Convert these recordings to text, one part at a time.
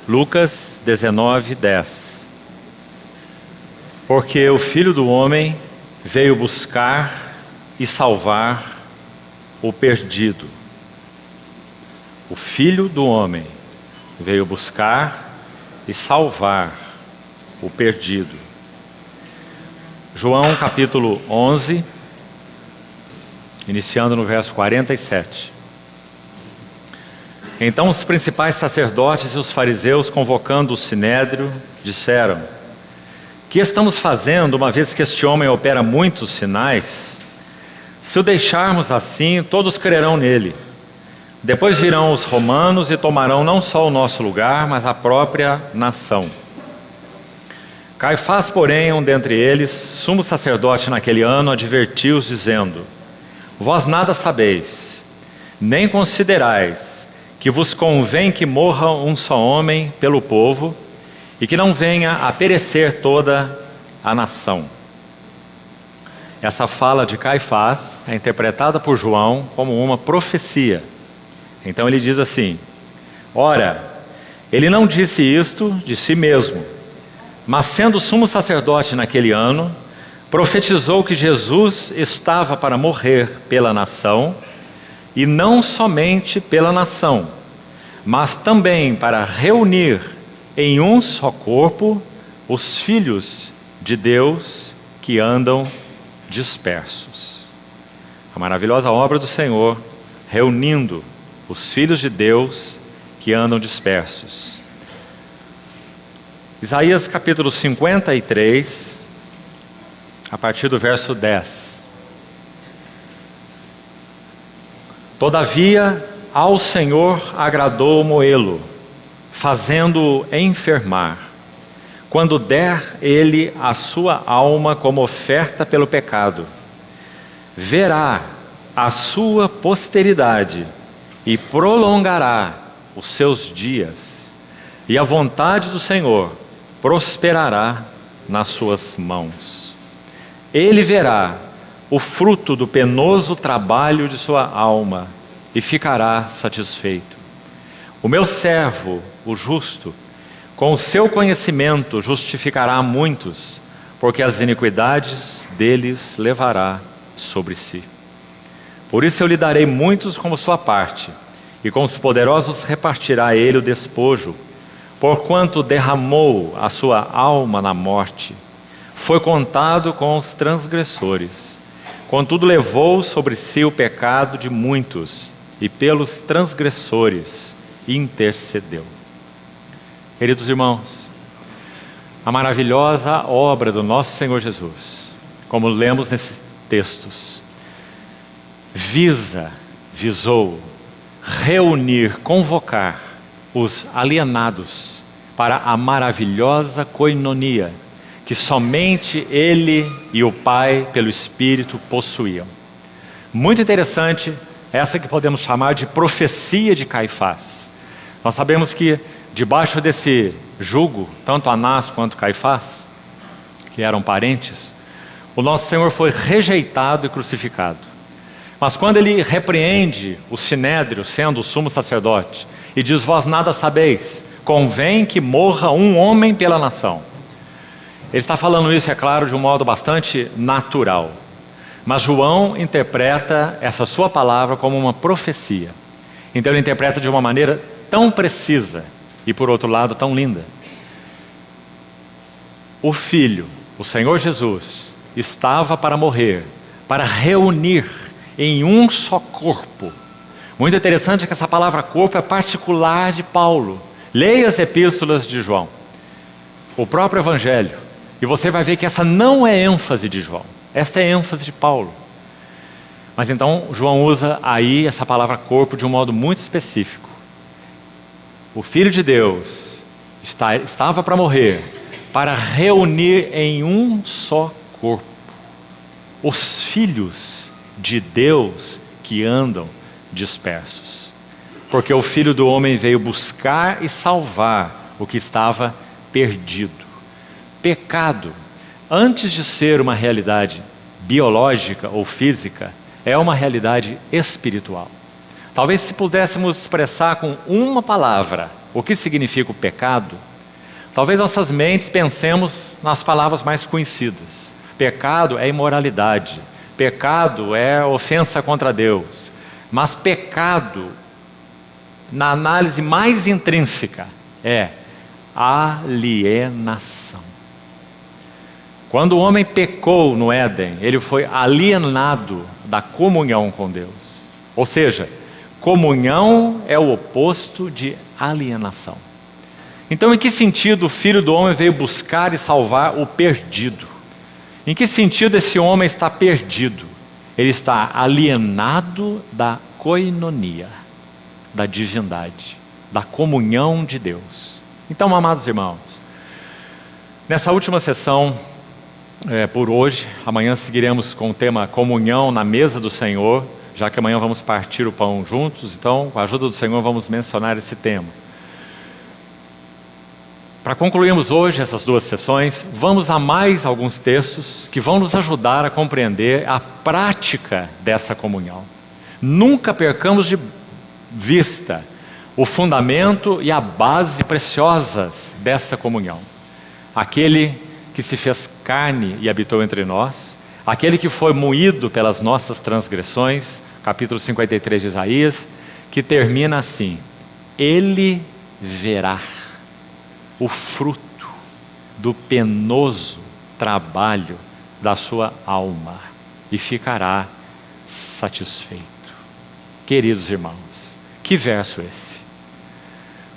Lucas 19:10. Porque o Filho do Homem veio buscar e salvar o perdido. O Filho do Homem veio buscar e salvar o perdido. João capítulo 11, iniciando no verso 47. Então os principais sacerdotes e os fariseus, convocando o sinédrio, disseram: que estamos fazendo, uma vez que este homem opera muitos sinais? Se o deixarmos assim, todos crerão nele. Depois virão os romanos e tomarão não só o nosso lugar, mas a própria nação. Caifás, porém, um dentre eles, sumo sacerdote naquele ano, advertiu-os, dizendo: vós nada sabeis, nem considerais que vos convém que morra um só homem pelo povo, e que não venha a perecer toda a nação. Essa fala de Caifás é interpretada por João como uma profecia. Então ele diz assim: ora, ele não disse isto de si mesmo, mas sendo sumo sacerdote naquele ano, profetizou que Jesus estava para morrer pela nação, e não somente pela nação, mas também para reunir em um só corpo os filhos de Deus que andam dispersos. A maravilhosa obra do Senhor, reunindo os filhos de Deus que andam dispersos. Isaías capítulo 53, a partir do verso 10. Todavia, ao Senhor agradou moê-lo, fazendo-o enfermar, quando der ele a sua alma como oferta pelo pecado. Verá a sua posteridade e prolongará os seus dias, e a vontade do Senhor prosperará nas suas mãos. Ele verá o fruto do penoso trabalho de sua alma e ficará satisfeito. O meu servo, o justo, com o seu conhecimento justificará muitos, porque as iniquidades deles levará sobre si. Por isso eu lhe darei muitos como sua parte, e com os poderosos repartirá ele o despojo, porquanto derramou a sua alma na morte, foi contado com os transgressores. Contudo levou sobre si o pecado de muitos, e pelos transgressores intercedeu. Queridos irmãos, a maravilhosa obra do nosso Senhor Jesus, como lemos nesses textos, visou reunir, convocar os alienados para a maravilhosa coinonia que somente Ele e o Pai, pelo Espírito, possuíam. Muito interessante, essa que podemos chamar de profecia de Caifás. Nós sabemos que debaixo desse jugo, tanto Anás quanto Caifás, que eram parentes, o nosso Senhor foi rejeitado e crucificado. Mas quando ele repreende o sinédrio, sendo o sumo sacerdote, e diz: vós nada sabeis, convém que morra um homem pela nação. Ele está falando isso, é claro, de um modo bastante natural. Mas João interpreta essa sua palavra como uma profecia. Então ele interpreta de uma maneira tão precisa e, por outro lado, tão linda. O Filho, o Senhor Jesus, estava para morrer, para reunir em um só corpo. Muito interessante que essa palavra corpo é particular de Paulo. Leia as epístolas de João, o próprio Evangelho, e você vai ver que essa não é ênfase de João, esta é ênfase de Paulo. Mas então João usa aí essa palavra corpo de um modo muito específico. O Filho de Deus estava para morrer, para reunir em um só corpo os filhos de Deus que andam dispersos. Porque o Filho do Homem veio buscar e salvar o que estava perdido. Pecado, antes de ser uma realidade biológica ou física, é uma realidade espiritual. Talvez se pudéssemos expressar com uma palavra o que significa o pecado, talvez nossas mentes pensemos nas palavras mais conhecidas. Pecado é imoralidade, pecado é ofensa contra Deus. Mas pecado, na análise mais intrínseca, é alienação. Quando o homem pecou no Éden, ele foi alienado da comunhão com Deus. Ou seja, comunhão é o oposto de alienação. Então, em que sentido o Filho do Homem veio buscar e salvar o perdido? Em que sentido esse homem está perdido? Ele está alienado da koinonia, da divindade, da comunhão de Deus. Então, amados irmãos, nessa última sessão, por hoje, amanhã seguiremos com o tema comunhão na mesa do Senhor, já que amanhã vamos partir o pão juntos, então, com a ajuda do Senhor, vamos mencionar esse tema. Para concluirmos hoje essas duas sessões, vamos a mais alguns textos que vão nos ajudar a compreender a prática dessa comunhão. Nunca percamos de vista o fundamento e a base preciosas dessa comunhão. Aquele que se fez carne e habitou entre nós, aquele que foi moído pelas nossas transgressões, capítulo 53 de Isaías, que termina assim: ele verá o fruto do penoso trabalho da sua alma e ficará satisfeito. Queridos irmãos, que verso esse?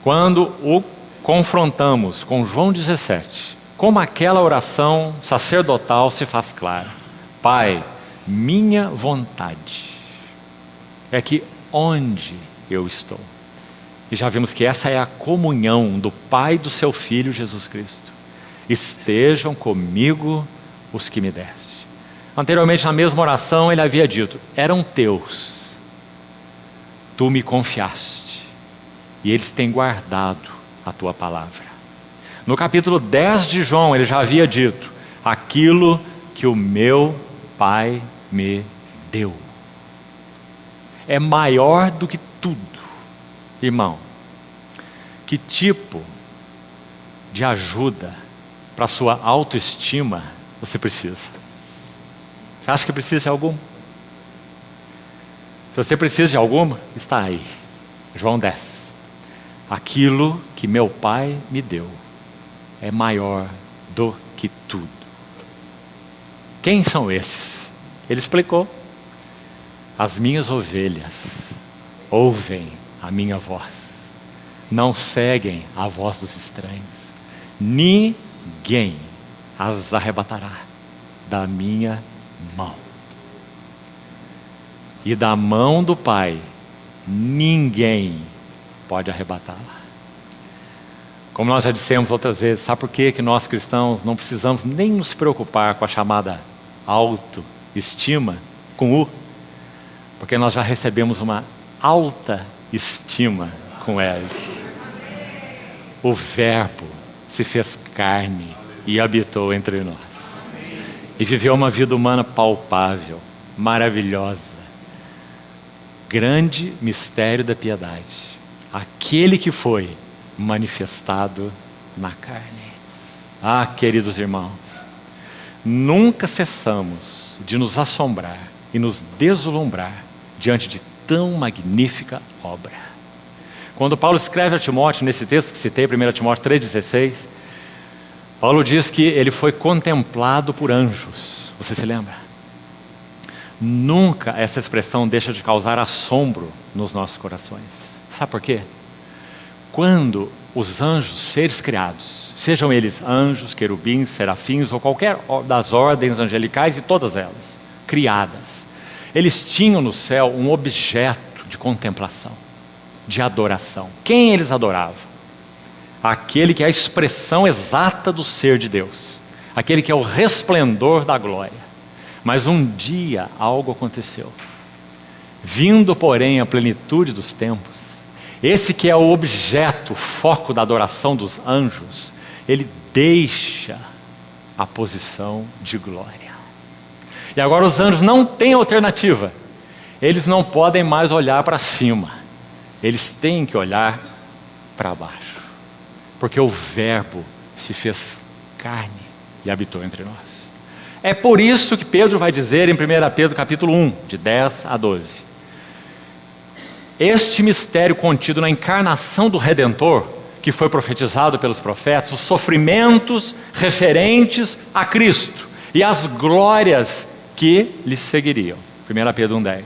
Quando o confrontamos com João 17, como aquela oração sacerdotal se faz clara: Pai, minha vontade é que onde eu estou. E já vimos que essa é a comunhão do Pai e do seu Filho Jesus Cristo. Estejam comigo os que me deste. Anteriormente, na mesma oração, ele havia dito: eram teus, tu me confiaste, e eles têm guardado a tua palavra. No capítulo 10 de João, ele já havia dito: aquilo que o meu Pai me deu é maior do que tudo. Irmão, que tipo de ajuda para a sua autoestima você precisa? Você acha que precisa de alguma? Se você precisa de alguma, está aí, João 10. Aquilo que meu Pai me deu é maior do que tudo. Quem são esses? Ele explicou: as minhas ovelhas ouvem a minha voz, não seguem a voz dos estranhos, ninguém as arrebatará da minha mão. E da mão do Pai, ninguém pode arrebatá-la. Como nós já dissemos outras vezes, sabe por que nós cristãos não precisamos nem nos preocupar com a chamada autoestima, com U? Porque nós já recebemos uma alta estima com Ele. O Verbo se fez carne e habitou entre nós. E viveu uma vida humana palpável, maravilhosa. Grande mistério da piedade. Aquele que foi manifestado na carne. Ah, queridos irmãos, nunca cessamos de nos assombrar e nos deslumbrar diante de tão magnífica obra. Quando Paulo escreve a Timóteo, nesse texto que citei, 1 Timóteo 3,16, Paulo diz que ele foi contemplado por anjos. Você se lembra? Nunca essa expressão deixa de causar assombro nos nossos corações. Sabe por quê? Quando os anjos, seres criados, sejam eles anjos, querubins, serafins ou qualquer das ordens angelicais, e todas elas, criadas, eles tinham no céu um objeto de contemplação, de adoração. Quem eles adoravam? Aquele que é a expressão exata do ser de Deus, aquele que é o resplendor da glória. Mas um dia algo aconteceu. Vindo, porém, a plenitude dos tempos, esse que é o objeto, o foco da adoração dos anjos, ele deixa a posição de glória. E agora os anjos não têm alternativa. Eles não podem mais olhar para cima. Eles têm que olhar para baixo, porque o Verbo se fez carne e habitou entre nós. É por isso que Pedro vai dizer em 1 Pedro capítulo 1, de 10 a 12, este mistério contido na encarnação do Redentor, que foi profetizado pelos profetas, os sofrimentos referentes a Cristo e as glórias que lhes seguiriam. 1 Pedro 1,10.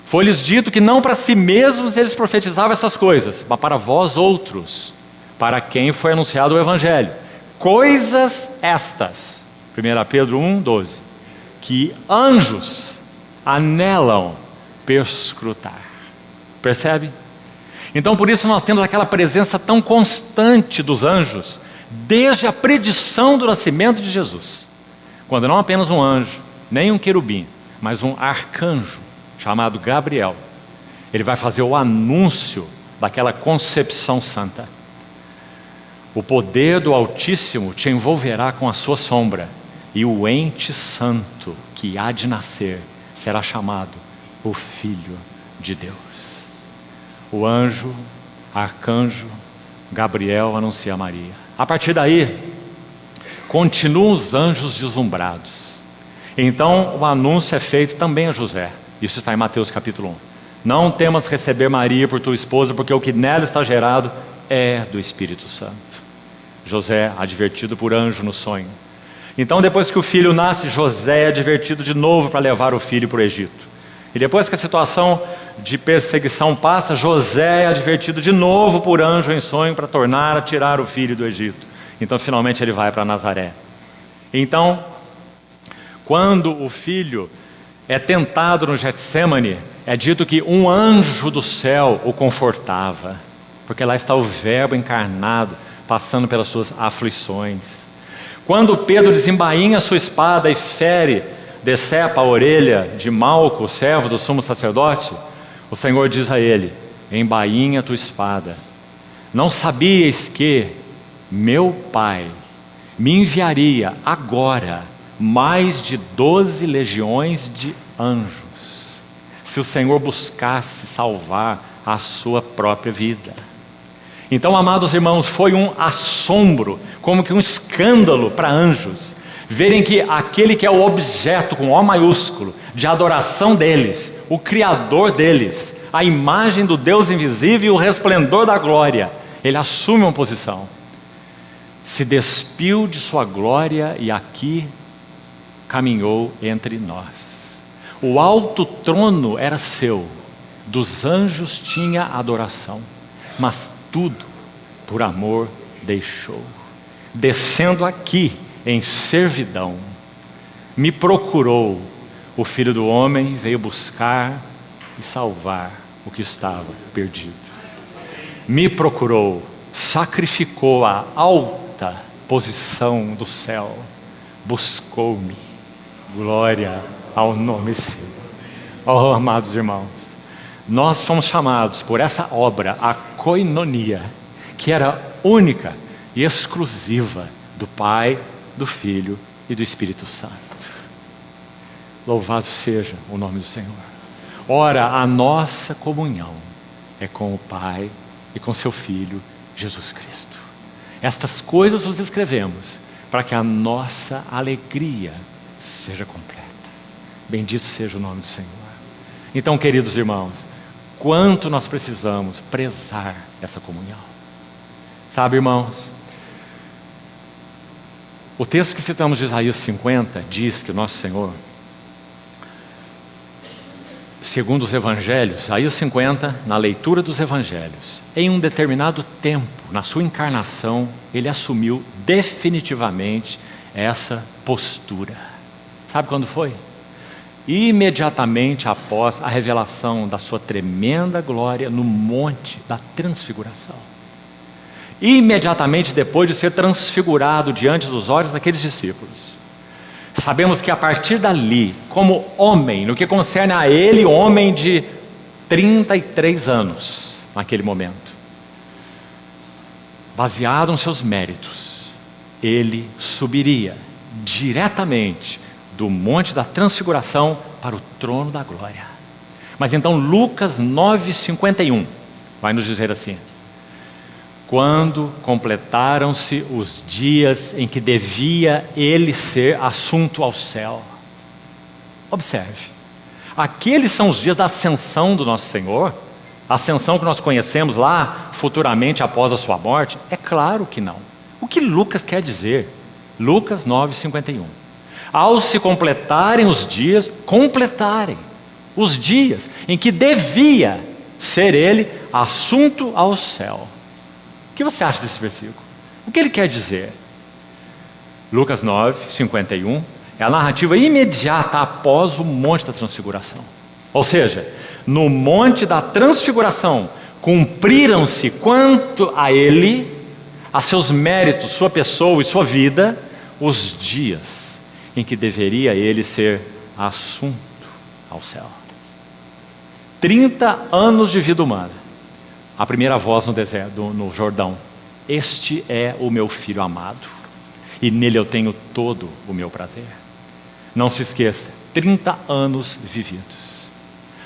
Foi-lhes dito que não para si mesmos eles profetizavam essas coisas, mas para vós outros, para quem foi anunciado o Evangelho. Coisas estas, 1 Pedro 1,12, que anjos anelam perscrutar. Percebe? Então por isso nós temos aquela presença tão constante dos anjos, desde a predição do nascimento de Jesus. Quando não apenas um anjo, nem um querubim, mas um arcanjo, chamado Gabriel. Ele vai fazer o anúncio daquela concepção santa. O poder do Altíssimo te envolverá com a sua sombra, e o ente santo que há de nascer será chamado o Filho de Deus. O anjo, arcanjo, Gabriel anuncia a Maria. A partir daí, continuam os anjos deslumbrados. Então o anúncio é feito também a José. Isso está em Mateus capítulo 1. Não temas receber Maria por tua esposa, porque o que nela está gerado é do Espírito Santo. José, advertido por anjo no sonho. Então depois que o filho nasce, José é advertido de novo para levar o filho para o Egito. E depois que a situação de perseguição passa, José é advertido de novo por anjo em sonho para tornar a tirar o filho do Egito. Então finalmente ele vai para Nazaré. Então, quando o filho é tentado no Getsêmani, é dito que um anjo do céu o confortava, porque lá está o Verbo encarnado, passando pelas suas aflições. Quando Pedro desembainha sua espada e fere, decepa a orelha de Malco, o servo do sumo sacerdote, o Senhor diz a ele: embainha tua espada. Não sabias que meu Pai me enviaria agora mais de 12 legiões de anjos, se o Senhor buscasse salvar a sua própria vida. Então, amados irmãos, foi um assombro, como que um escândalo para anjos, verem que aquele que é o objeto, com O maiúsculo, de adoração deles, o Criador deles, a imagem do Deus invisível e o resplendor da glória, ele assume uma posição, se despiu de sua glória e aqui caminhou entre nós. O alto trono era seu, dos anjos tinha adoração, mas tudo por amor deixou, descendo aqui em servidão, me procurou. O Filho do Homem veio buscar e salvar o que estava perdido. Me procurou, sacrificou a alta posição do céu, buscou-me. Glória ao nome seu. Oh, amados irmãos, nós fomos chamados por essa obra, a koinonia, que era única e exclusiva do Pai, do Filho e do Espírito Santo. Louvado seja o nome do Senhor. Ora, a nossa comunhão é com o Pai e com seu Filho, Jesus Cristo. Estas coisas vos escrevemos para que a nossa alegria seja completa. Bendito seja o nome do Senhor. Então, queridos irmãos, quanto nós precisamos prezar essa comunhão. Sabe, irmãos, o texto que citamos de Isaías 50 diz que o nosso Senhor, segundo os evangelhos, Isaías 50, na leitura dos evangelhos, em um determinado tempo, na sua encarnação, ele assumiu definitivamente essa postura. Sabe quando foi? Imediatamente após a revelação da sua tremenda glória no monte da transfiguração. Imediatamente depois de ser transfigurado diante dos olhos daqueles discípulos. Sabemos que a partir dali, como homem, no que concerne a ele, homem de 33 anos, naquele momento, baseado nos seus méritos, ele subiria diretamente do monte da transfiguração para o trono da glória. Mas então Lucas 9:51 vai nos dizer assim: quando completaram-se os dias em que devia ele ser assunto ao céu. Observe, aqueles são os dias da ascensão do nosso Senhor, a ascensão que nós conhecemos lá futuramente após a sua morte? É claro que não. O que Lucas quer dizer? Lucas 9:51. Ao se completarem os dias em que devia ser ele assunto ao céu. O que você acha desse versículo? O que ele quer dizer? Lucas 9:51 é a narrativa imediata após o Monte da Transfiguração. Ou seja, no Monte da Transfiguração, cumpriram-se quanto a ele, a seus méritos, sua pessoa e sua vida, os dias em que deveria ele ser assunto ao céu. 30 anos de vida humana. A primeira voz no deserto, no Jordão: este é o meu filho amado, e nele eu tenho todo o meu prazer. Não se esqueça, 30 anos vividos.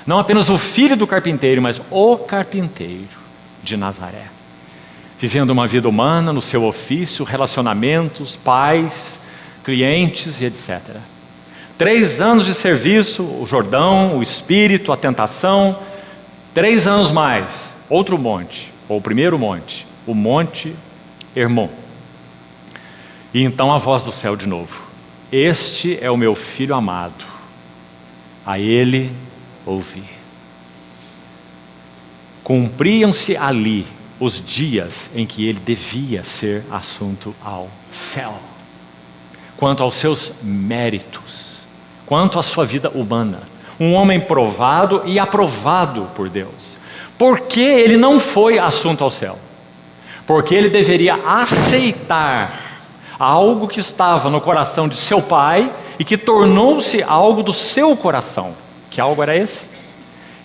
Não apenas o filho do carpinteiro, mas o carpinteiro de Nazaré. Vivendo uma vida humana no seu ofício, relacionamentos, pais, clientes e etc. 3 anos de serviço, o Jordão, o Espírito, a tentação. 3 anos mais, outro monte, ou o primeiro monte, o Monte Hermon. E então a voz do céu de novo: este é o meu filho amado, a ele ouvi. Cumpriam-se ali os dias em que ele devia ser assunto ao céu. Quanto aos seus méritos, quanto à sua vida humana, um homem provado e aprovado por Deus. Por que ele não foi assunto ao céu? Porque ele deveria aceitar algo que estava no coração de seu pai e que tornou-se algo do seu coração. Que algo era esse?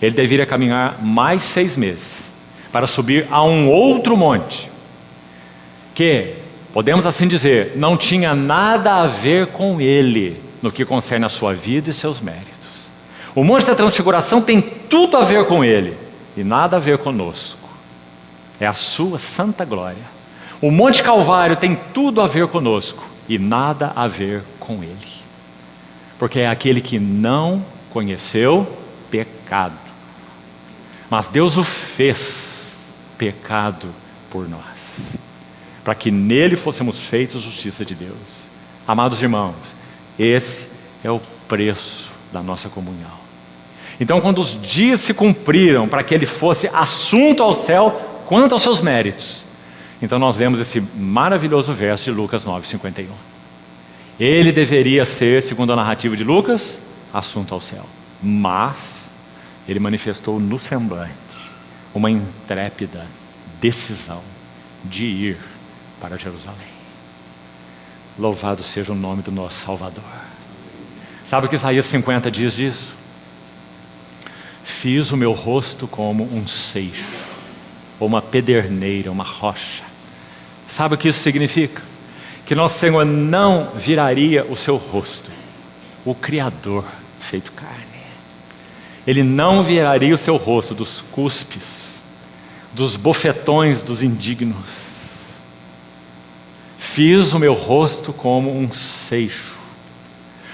Ele deveria caminhar mais 6 meses para subir a um outro monte, que, podemos assim dizer, não tinha nada a ver com ele no que concerne a sua vida e seus méritos. O Monte da Transfiguração tem tudo a ver com ele e nada a ver conosco. É a sua santa glória. O Monte Calvário tem tudo a ver conosco e nada a ver com ele, porque é aquele que não conheceu pecado, mas Deus o fez pecado por nós, para que nele fôssemos feitos justiça de Deus. Amados irmãos, esse é o preço da nossa comunhão. Então, quando os dias se cumpriram para que ele fosse assunto ao céu quanto aos seus méritos, então nós vemos esse maravilhoso verso de Lucas 9:51. Ele deveria ser, segundo a narrativa de Lucas, assunto ao céu, mas ele manifestou no semblante uma intrépida decisão de ir para Jerusalém. Louvado seja o nome do nosso Salvador. Sabe o que Isaías 50 diz disso? Fiz o meu rosto como um seixo, ou uma pederneira, uma rocha. Sabe o que isso significa? Que nosso Senhor não viraria o seu rosto, o Criador feito carne. Ele não viraria o seu rosto dos cuspes, dos bofetões dos indignos. Fiz o meu rosto como um seixo,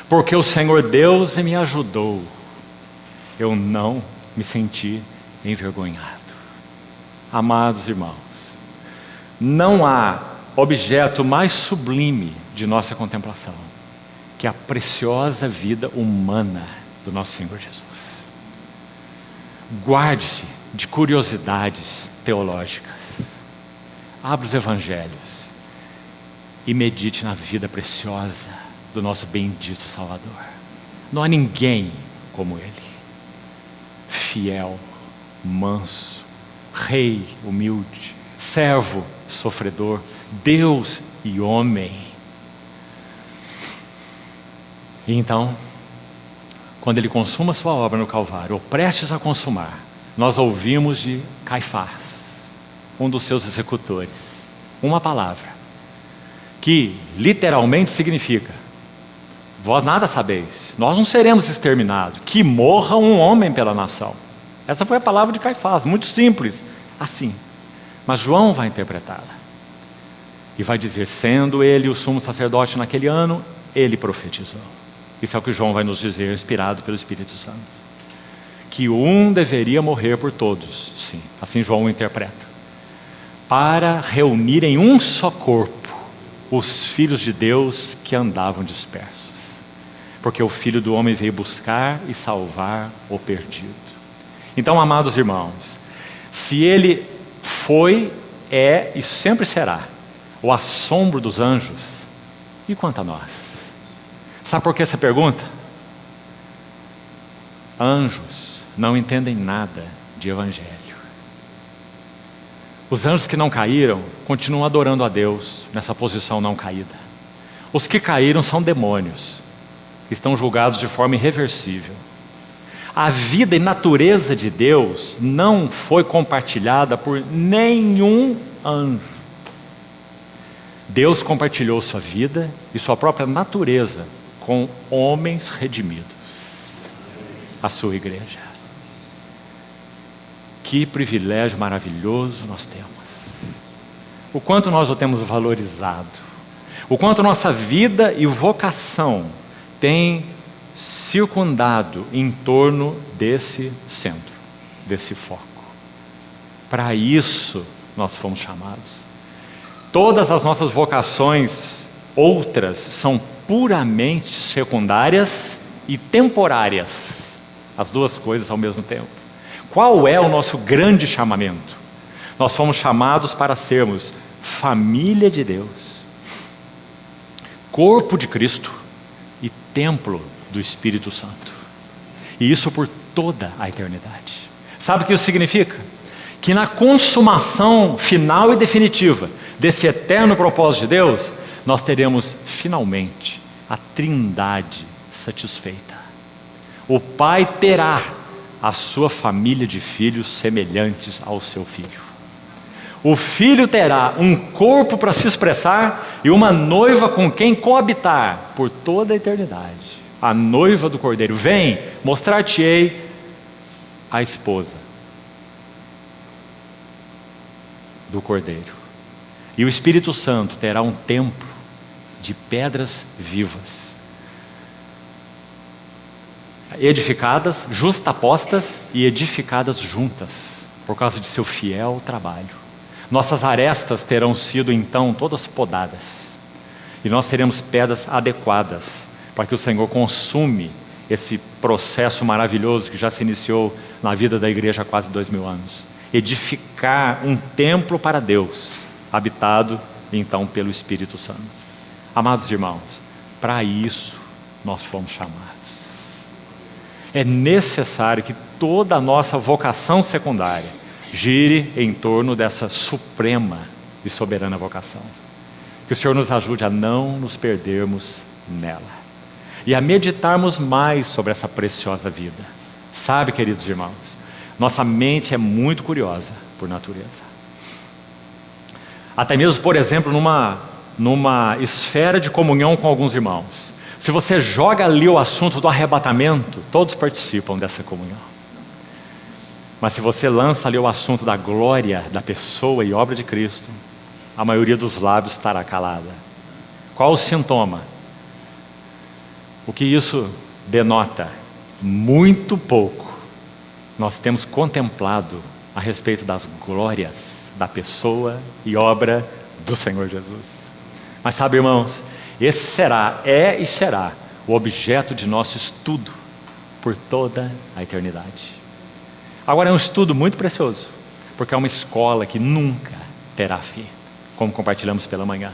porque o Senhor Deus me ajudou. Eu não me senti envergonhado. Amados irmãos, não há objeto mais sublime de nossa contemplação que a preciosa vida humana do nosso Senhor Jesus. Guarde-se de curiosidades teológicas. Abra os evangelhos e medite na vida preciosa do nosso bendito Salvador. Não há ninguém como ele. Fiel, manso, rei humilde, servo sofredor, Deus e homem. E então, quando ele consuma sua obra no Calvário, ou prestes a consumar, nós ouvimos de Caifás, um dos seus executores, uma palavra que literalmente significa: vós nada sabeis, nós não seremos exterminados, que morra um homem pela nação. Essa foi a palavra de Caifás, muito simples, assim. Mas João vai interpretá-la. E vai dizer, sendo ele o sumo sacerdote naquele ano, ele profetizou. Isso é o que João vai nos dizer, inspirado pelo Espírito Santo. Que um deveria morrer por todos, sim, assim João o interpreta. Para reunir em um só corpo os filhos de Deus que andavam dispersos. Porque o Filho do Homem veio buscar e salvar o perdido. Então, amados irmãos, se ele foi, é e sempre será o assombro dos anjos, e quanto a nós? Sabe por que essa pergunta? Anjos não entendem nada de evangelho. Os anjos que não caíram continuam adorando a Deus nessa posição não caída. Os que caíram são demônios, que estão julgados de forma irreversível. A vida e natureza de Deus não foi compartilhada por nenhum anjo. Deus compartilhou sua vida e sua própria natureza com homens redimidos, a sua igreja. Que privilégio maravilhoso nós temos. O quanto nós o temos valorizado. O quanto nossa vida e vocação tem circundado em torno desse centro, desse foco. Para isso nós fomos chamados. Todas as nossas vocações outras são puramente secundárias e temporárias. As duas coisas ao mesmo tempo. Qual é o nosso grande chamamento? Nós fomos chamados para sermos família de Deus, corpo de Cristo e templo do Espírito Santo. E isso por toda a eternidade. Sabe o que isso significa? Que na consumação final e definitiva desse eterno propósito de Deus, nós teremos finalmente a Trindade satisfeita. O Pai terá a sua família de filhos semelhantes ao seu Filho. O Filho terá um corpo para se expressar e uma noiva com quem coabitar por toda a eternidade. A noiva do Cordeiro. Vem, mostrar-te-ei a esposa do Cordeiro. E o Espírito Santo terá um templo de pedras vivas, edificadas, justapostas e edificadas juntas, por causa de seu fiel trabalho. Nossas arestas terão sido então todas podadas, e nós teremos pedras adequadas, para que o Senhor consume esse processo maravilhoso que já se iniciou na vida da igreja há quase 2000 anos. Edificar um templo para Deus, habitado então pelo Espírito Santo. Amados irmãos, para isso nós fomos chamados. É necessário que toda a nossa vocação secundária gire em torno dessa suprema e soberana vocação. Que o Senhor nos ajude a não nos perdermos nela e a meditarmos mais sobre essa preciosa vida. Sabe, queridos irmãos, nossa mente é muito curiosa por natureza. Até mesmo, por exemplo, numa esfera de comunhão com alguns irmãos. Se você joga ali o assunto do arrebatamento, todos participam dessa comunhão. Mas se você lança ali o assunto da glória da pessoa e obra de Cristo, a maioria dos lábios estará calada. Qual o sintoma? O que isso denota? Muito pouco nós temos contemplado a respeito das glórias da pessoa e obra do Senhor Jesus. Mas sabe, irmãos, esse é e será o objeto de nosso estudo por toda a eternidade. Agora é um estudo muito precioso, porque é uma escola que nunca terá fim, como compartilhamos pela manhã.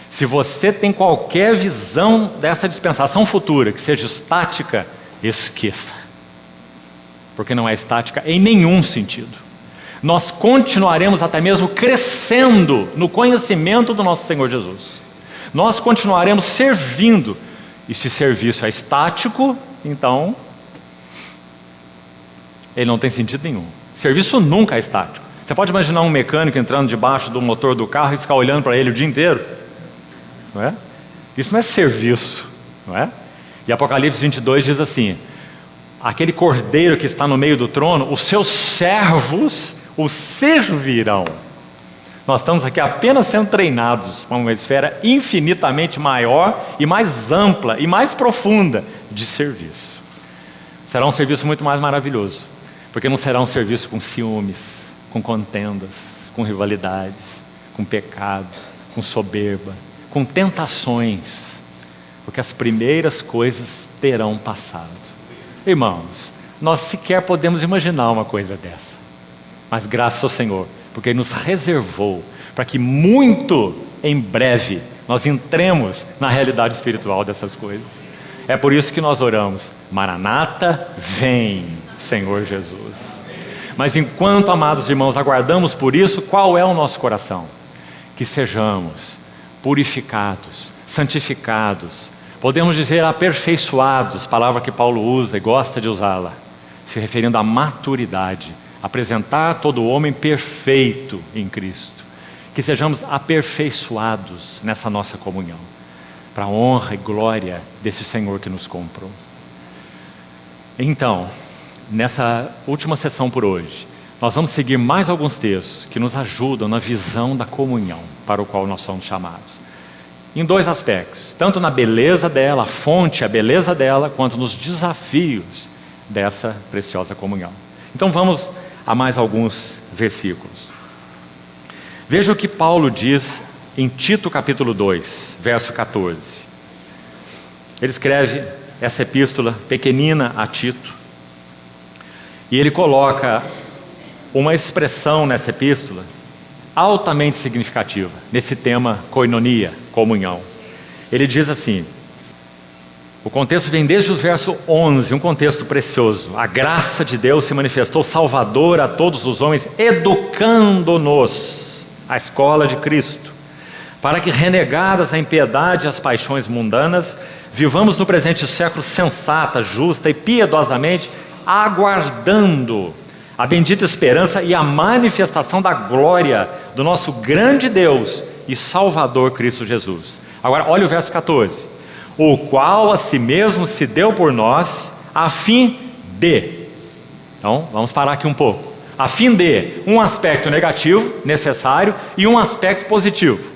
Se você tem qualquer visão dessa dispensação futura que seja estática, esqueça, porque não é estática em nenhum sentido. Nós continuaremos até mesmo crescendo no conhecimento do nosso Senhor Jesus. Nós continuaremos servindo, e se serviço é estático, então ele não tem sentido nenhum. Serviço nunca é estático. Você pode imaginar um mecânico entrando debaixo do motor do carro e ficar olhando para ele o dia inteiro? Não é? Isso não é serviço, não é? E Apocalipse 22 diz assim: aquele cordeiro que está no meio do trono, os seus servos o servirão. Nós estamos aqui apenas sendo treinados para uma esfera infinitamente maior e mais ampla e mais profunda de serviço. Será um serviço muito mais maravilhoso, porque não será um serviço com ciúmes, com contendas, com rivalidades, com pecado, com soberba, com tentações, porque as primeiras coisas terão passado. Irmãos, nós sequer podemos imaginar uma coisa dessa, mas graças ao Senhor, porque Ele nos reservou para que muito em breve nós entremos na realidade espiritual dessas coisas. É por isso que nós oramos: Maranata, vem, Senhor Jesus. Mas enquanto, amados irmãos, aguardamos por isso, qual é o nosso coração? Que sejamos purificados, santificados, podemos dizer aperfeiçoados, palavra que Paulo usa e gosta de usá-la, se referindo à maturidade, apresentar todo o homem perfeito em Cristo. Que sejamos aperfeiçoados nessa nossa comunhão, para a honra e glória desse Senhor que nos comprou. Então, nessa última sessão por hoje, nós vamos seguir mais alguns textos que nos ajudam na visão da comunhão para o qual nós somos chamados. Em dois aspectos, tanto na beleza dela, a fonte, a beleza dela, quanto nos desafios dessa preciosa comunhão. Então vamos a mais alguns versículos. Veja o que Paulo diz em Tito capítulo 2, verso 14. Ele escreve essa epístola pequenina a Tito, e ele coloca uma expressão nessa epístola altamente significativa, nesse tema koinonia, comunhão. Ele diz assim, o contexto vem desde o verso 11, um contexto precioso. A graça de Deus se manifestou salvadora a todos os homens, educando-nos à escola de Cristo, para que, renegadas a impiedade e as paixões mundanas, vivamos no presente século sensata, justa e piedosamente, aguardando a bendita esperança e a manifestação da glória do nosso grande Deus e Salvador Cristo Jesus. Agora, olha o verso 14. O qual a si mesmo se deu por nós, a fim de... Então, vamos parar aqui um pouco. A fim de um aspecto negativo, necessário, e um aspecto positivo.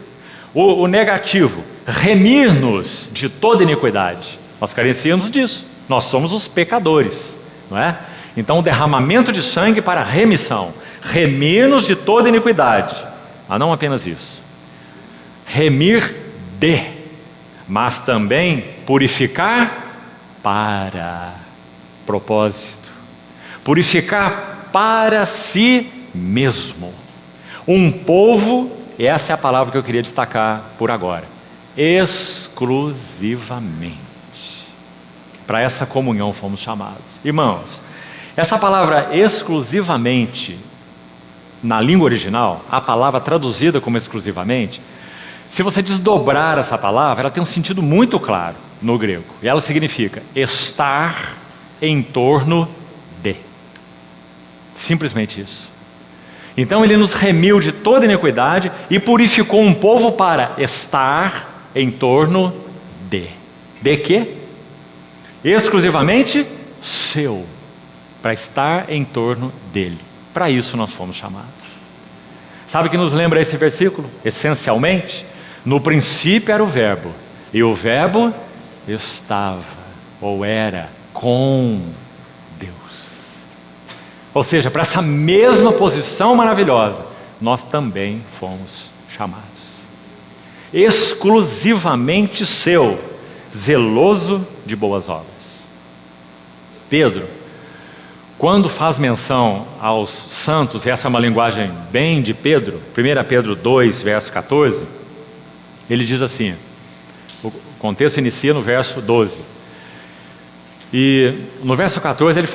O negativo, remir-nos de toda iniquidade. Nós carecíamos disso. Nós somos os pecadores, não é? Então, o derramamento de sangue para remissão. Remir-nos de toda iniquidade. Mas não apenas isso. Remir de, mas também purificar para propósito. Purificar para si mesmo. Um povo, e essa é a palavra que eu queria destacar por agora, exclusivamente. Para essa comunhão fomos chamados. Irmãos, essa palavra exclusivamente, na língua original, a palavra traduzida como exclusivamente, se você desdobrar essa palavra, ela tem um sentido muito claro no grego. E ela significa estar em torno de. Simplesmente isso. Então ele nos remiu de toda iniquidade e purificou um povo para estar em torno de. De quê? Exclusivamente seu. Para estar em torno dele. Para isso nós fomos chamados. Sabe o que nos lembra esse versículo? Essencialmente, no princípio era o verbo, e o verbo estava, ou era, com Deus. Ou seja, para essa mesma posição maravilhosa, nós também fomos chamados. Exclusivamente seu, zeloso de boas obras. Pedro, quando faz menção aos santos, e essa é uma linguagem bem de Pedro, 1 Pedro 2, verso 14, ele diz assim, o contexto inicia no verso 12, e no verso 14 ele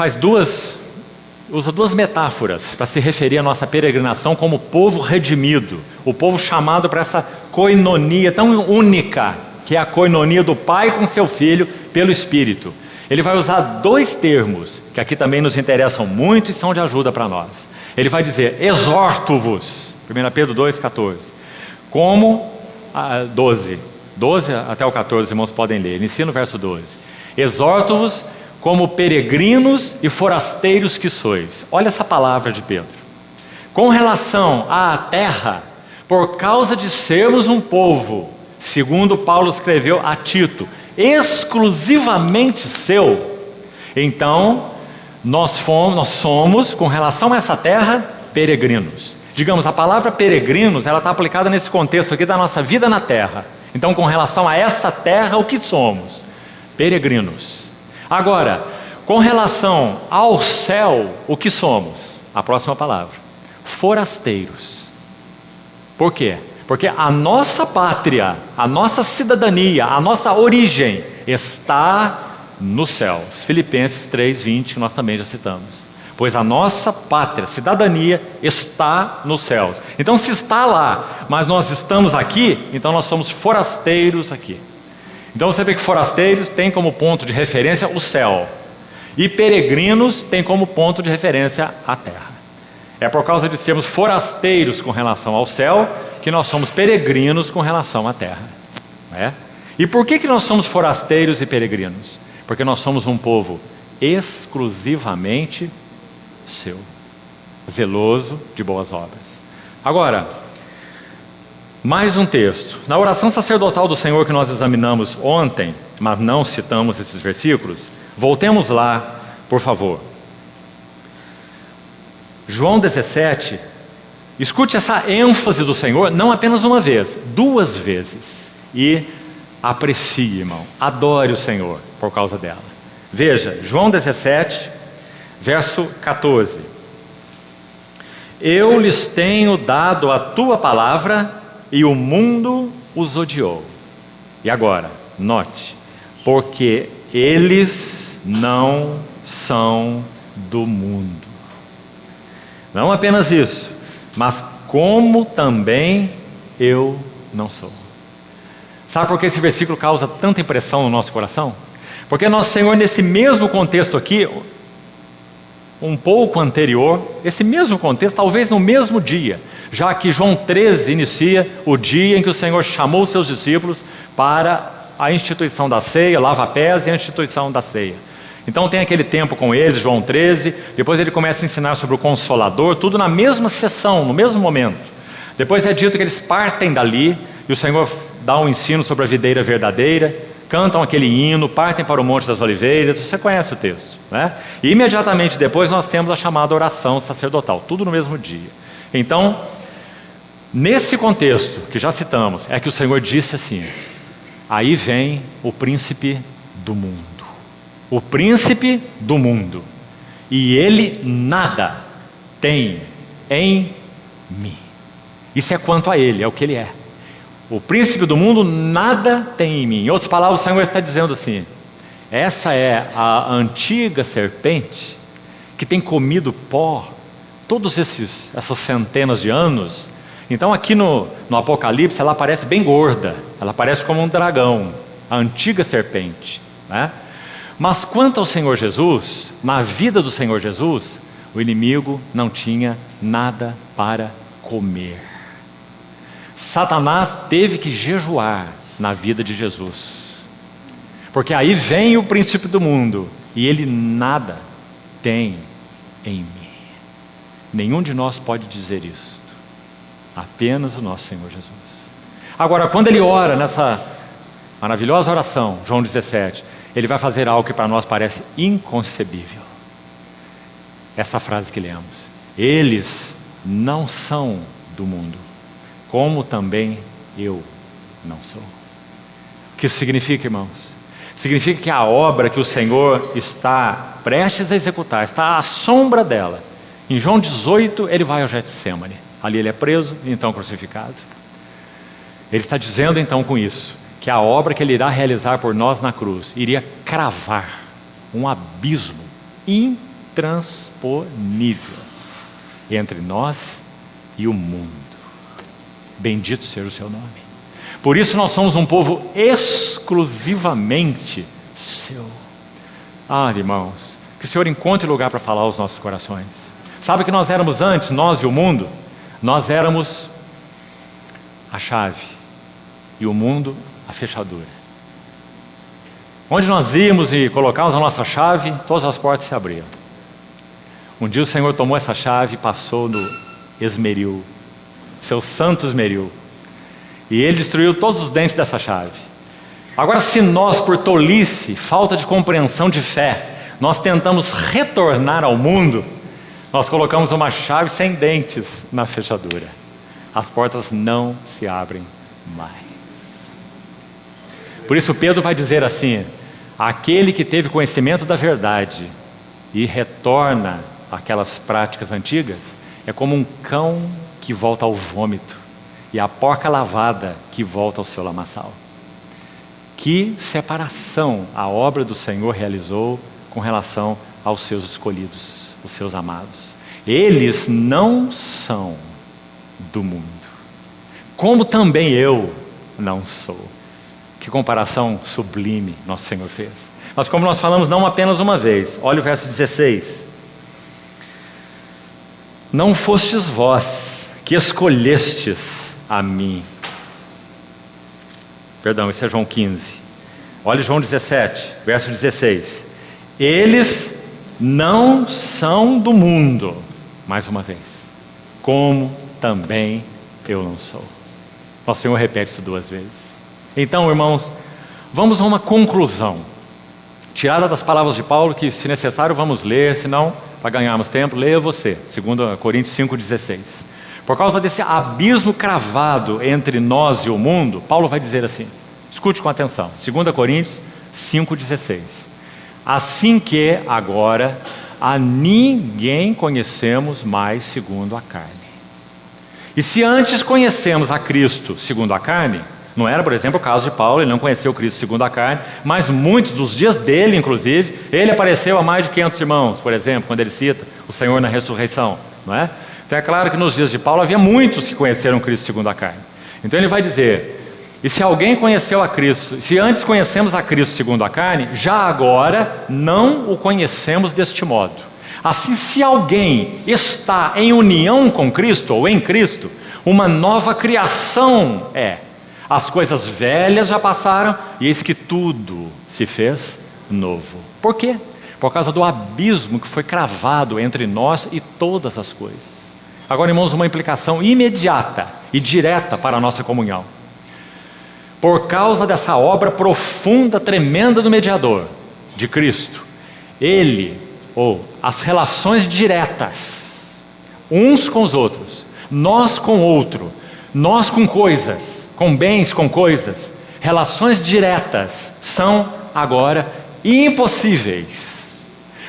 usa duas metáforas para se referir à nossa peregrinação como povo redimido, o povo chamado para essa koinonia tão única, que é a koinonia do Pai com seu Filho pelo Espírito. Ele vai usar dois termos, que aqui também nos interessam muito e são de ajuda para nós. Ele vai dizer, exorto-vos, 1 Pedro 2, 14, como, 12 até o 14, irmãos podem ler, ele ensina o verso 12. Exorto-vos como peregrinos e forasteiros que sois. Olha essa palavra de Pedro. Com relação à terra, por causa de sermos um povo, segundo Paulo escreveu a Tito, exclusivamente seu, então nós somos, com relação a essa terra, peregrinos. Digamos, a palavra peregrinos, ela está aplicada nesse contexto aqui da nossa vida na terra. Então, com relação a essa terra, o que somos? Peregrinos. Agora, com relação ao céu, o que somos? A próxima palavra: forasteiros. Por quê? Porque a nossa pátria, a nossa cidadania, a nossa origem está nos céus. Filipenses 3:20, que nós também já citamos. Pois a nossa pátria, cidadania, está nos céus. Então, se está lá, mas nós estamos aqui, então nós somos forasteiros aqui. Então você vê que forasteiros tem como ponto de referência o céu, e peregrinos tem como ponto de referência a terra. É por causa de sermos forasteiros com relação ao céu que nós somos peregrinos com relação à terra, não é? E por que nós somos forasteiros e peregrinos? Porque nós somos um povo exclusivamente seu, zeloso de boas obras. Agora, mais um texto. Na oração sacerdotal do Senhor que nós examinamos ontem, mas não citamos esses versículos, voltemos lá, por favor. João 17, escute essa ênfase do Senhor, não apenas uma vez, 2 vezes. E aprecie, irmão, adore o Senhor por causa dela. Veja, João 17, verso 14. Eu lhes tenho dado a tua palavra e o mundo os odiou. E agora, note, porque eles não são do mundo. Não apenas isso, mas como também eu não sou. Sabe por que esse versículo causa tanta impressão no nosso coração? Porque nosso Senhor, nesse mesmo contexto aqui, um pouco anterior, esse mesmo contexto, talvez no mesmo dia, já que João 13 inicia o dia em que o Senhor chamou os seus discípulos para a instituição da ceia, lava-pés e a instituição da ceia. Então tem aquele tempo com eles, João 13, depois ele começa a ensinar sobre o Consolador, tudo na mesma sessão, no mesmo momento. Depois é dito que eles partem dali, e o Senhor dá um ensino sobre a videira verdadeira, cantam aquele hino, partem para o Monte das Oliveiras, você conhece o texto, né? E imediatamente depois nós temos a chamada oração sacerdotal, tudo no mesmo dia. Então, nesse contexto que já citamos, é que o Senhor disse assim: aí vem o príncipe do mundo. O príncipe do mundo, e ele nada tem em mim. Isso é quanto a ele, é o que ele é. O príncipe do mundo nada tem em mim. Em outras palavras, o Senhor está dizendo assim: essa é a antiga serpente que tem comido pó todos essas centenas de anos. Então aqui no Apocalipse ela aparece bem gorda, ela aparece como um dragão, a antiga serpente, né? Mas quanto ao Senhor Jesus, na vida do Senhor Jesus, o inimigo não tinha nada para comer. Satanás teve que jejuar na vida de Jesus, porque aí vem o príncipe do mundo e ele nada tem em mim. Nenhum de nós pode dizer isto, apenas o nosso Senhor Jesus. Agora, quando ele ora nessa maravilhosa oração, João 17, ele vai fazer algo que para nós parece inconcebível. Essa frase que lemos: eles não são do mundo, como também eu não sou. O que isso significa, irmãos? Significa que a obra que o Senhor está prestes a executar, está à sombra dela. Em João 18, ele vai ao Getsemane. Ali ele é preso e então crucificado. Ele está dizendo então com isso, que a obra que ele irá realizar por nós na cruz iria cravar um abismo intransponível entre nós e o mundo. Bendito seja o seu nome. Por isso nós somos um povo exclusivamente seu. Ah, irmãos, que o Senhor encontre lugar para falar aos nossos corações. Sabe o que nós éramos antes, nós e o mundo? Nós éramos a chave e o mundo a fechadura. Onde nós íamos e colocávamos a nossa chave, todas as portas se abriam. Um dia o Senhor tomou essa chave e passou no esmeril, seu santo esmeril. E ele destruiu todos os dentes dessa chave. Agora, se nós, por tolice, falta de compreensão de fé, nós tentamos retornar ao mundo, nós colocamos uma chave sem dentes na fechadura. As portas não se abrem mais. Por isso Pedro vai dizer assim: aquele que teve conhecimento da verdade e retorna àquelas práticas antigas, é como um cão que volta ao vômito e a porca lavada que volta ao seu lamaçal. Que separação a obra do Senhor realizou com relação aos seus escolhidos, os seus amados. Eles não são do mundo, como também eu não sou. Que comparação sublime nosso Senhor fez. Mas como nós falamos não apenas uma vez, olha o verso 16. Não fostes vós que escolhestes a mim. Perdão, isso é João 15. Olha João 17, verso 16. Eles não são do mundo, mais uma vez, como também eu não sou. Nosso Senhor repete isso 2 vezes. Então, irmãos, vamos a uma conclusão, tirada das palavras de Paulo, que se necessário vamos ler, se não, para ganharmos tempo, leia você, 2 Coríntios 5,16. Por causa desse abismo cravado entre nós e o mundo, Paulo vai dizer assim, escute com atenção, 2 Coríntios 5,16. Assim que agora a ninguém conhecemos mais segundo a carne. E se antes conhecemos a Cristo segundo a carne, não era, por exemplo, o caso de Paulo, ele não conheceu Cristo segundo a carne, mas muitos dos dias dele, inclusive, ele apareceu a mais de 500 irmãos, por exemplo, quando ele cita o Senhor na ressurreição, não é? Então é claro que nos dias de Paulo havia muitos que conheceram Cristo segundo a carne. Então ele vai dizer, e se alguém conheceu a Cristo, se antes conhecemos a Cristo segundo a carne, já agora não o conhecemos deste modo. Assim, se alguém está em união com Cristo, ou em Cristo, uma nova criação é. As coisas velhas já passaram, e eis que tudo se fez novo. Por quê? Por causa do abismo que foi cravado entre nós e todas as coisas. Agora, irmãos, uma implicação imediata e direta para a nossa comunhão. Por causa dessa obra profunda, tremenda do mediador, de Cristo, ele, ou as relações diretas, uns com os outros, nós com o outro, nós com coisas, com bens, com coisas, relações diretas são agora impossíveis,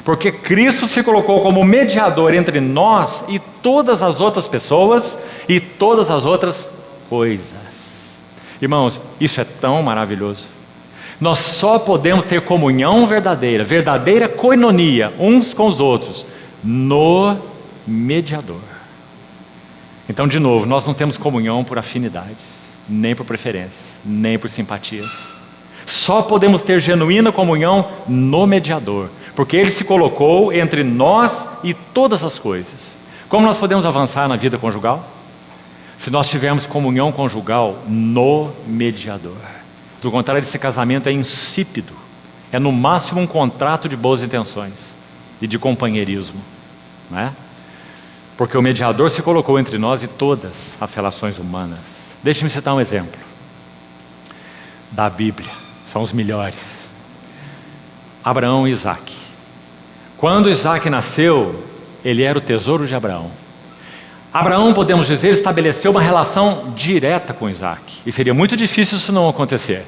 porque Cristo se colocou como mediador entre nós e todas as outras pessoas e todas as outras coisas. Irmãos, isso é tão maravilhoso. Nós só podemos ter comunhão verdadeira, verdadeira koinonia uns com os outros, no mediador. Então, de novo, nós não temos comunhão por afinidades, nem por preferências, nem por simpatias. Só podemos ter genuína comunhão no mediador, porque ele se colocou entre nós e todas as coisas. Como nós podemos avançar na vida conjugal? Se nós tivermos comunhão conjugal no mediador. Do contrário, esse casamento é insípido, é no máximo um contrato de boas intenções e de companheirismo, não é? Porque o mediador se colocou entre nós e todas as relações humanas. Deixe-me citar um exemplo da Bíblia, são os melhores. Abraão e Isaac. Quando Isaac nasceu, ele era o tesouro de Abraão. Abraão, podemos dizer, estabeleceu uma relação direta com Isaac. E seria muito difícil isso não acontecer.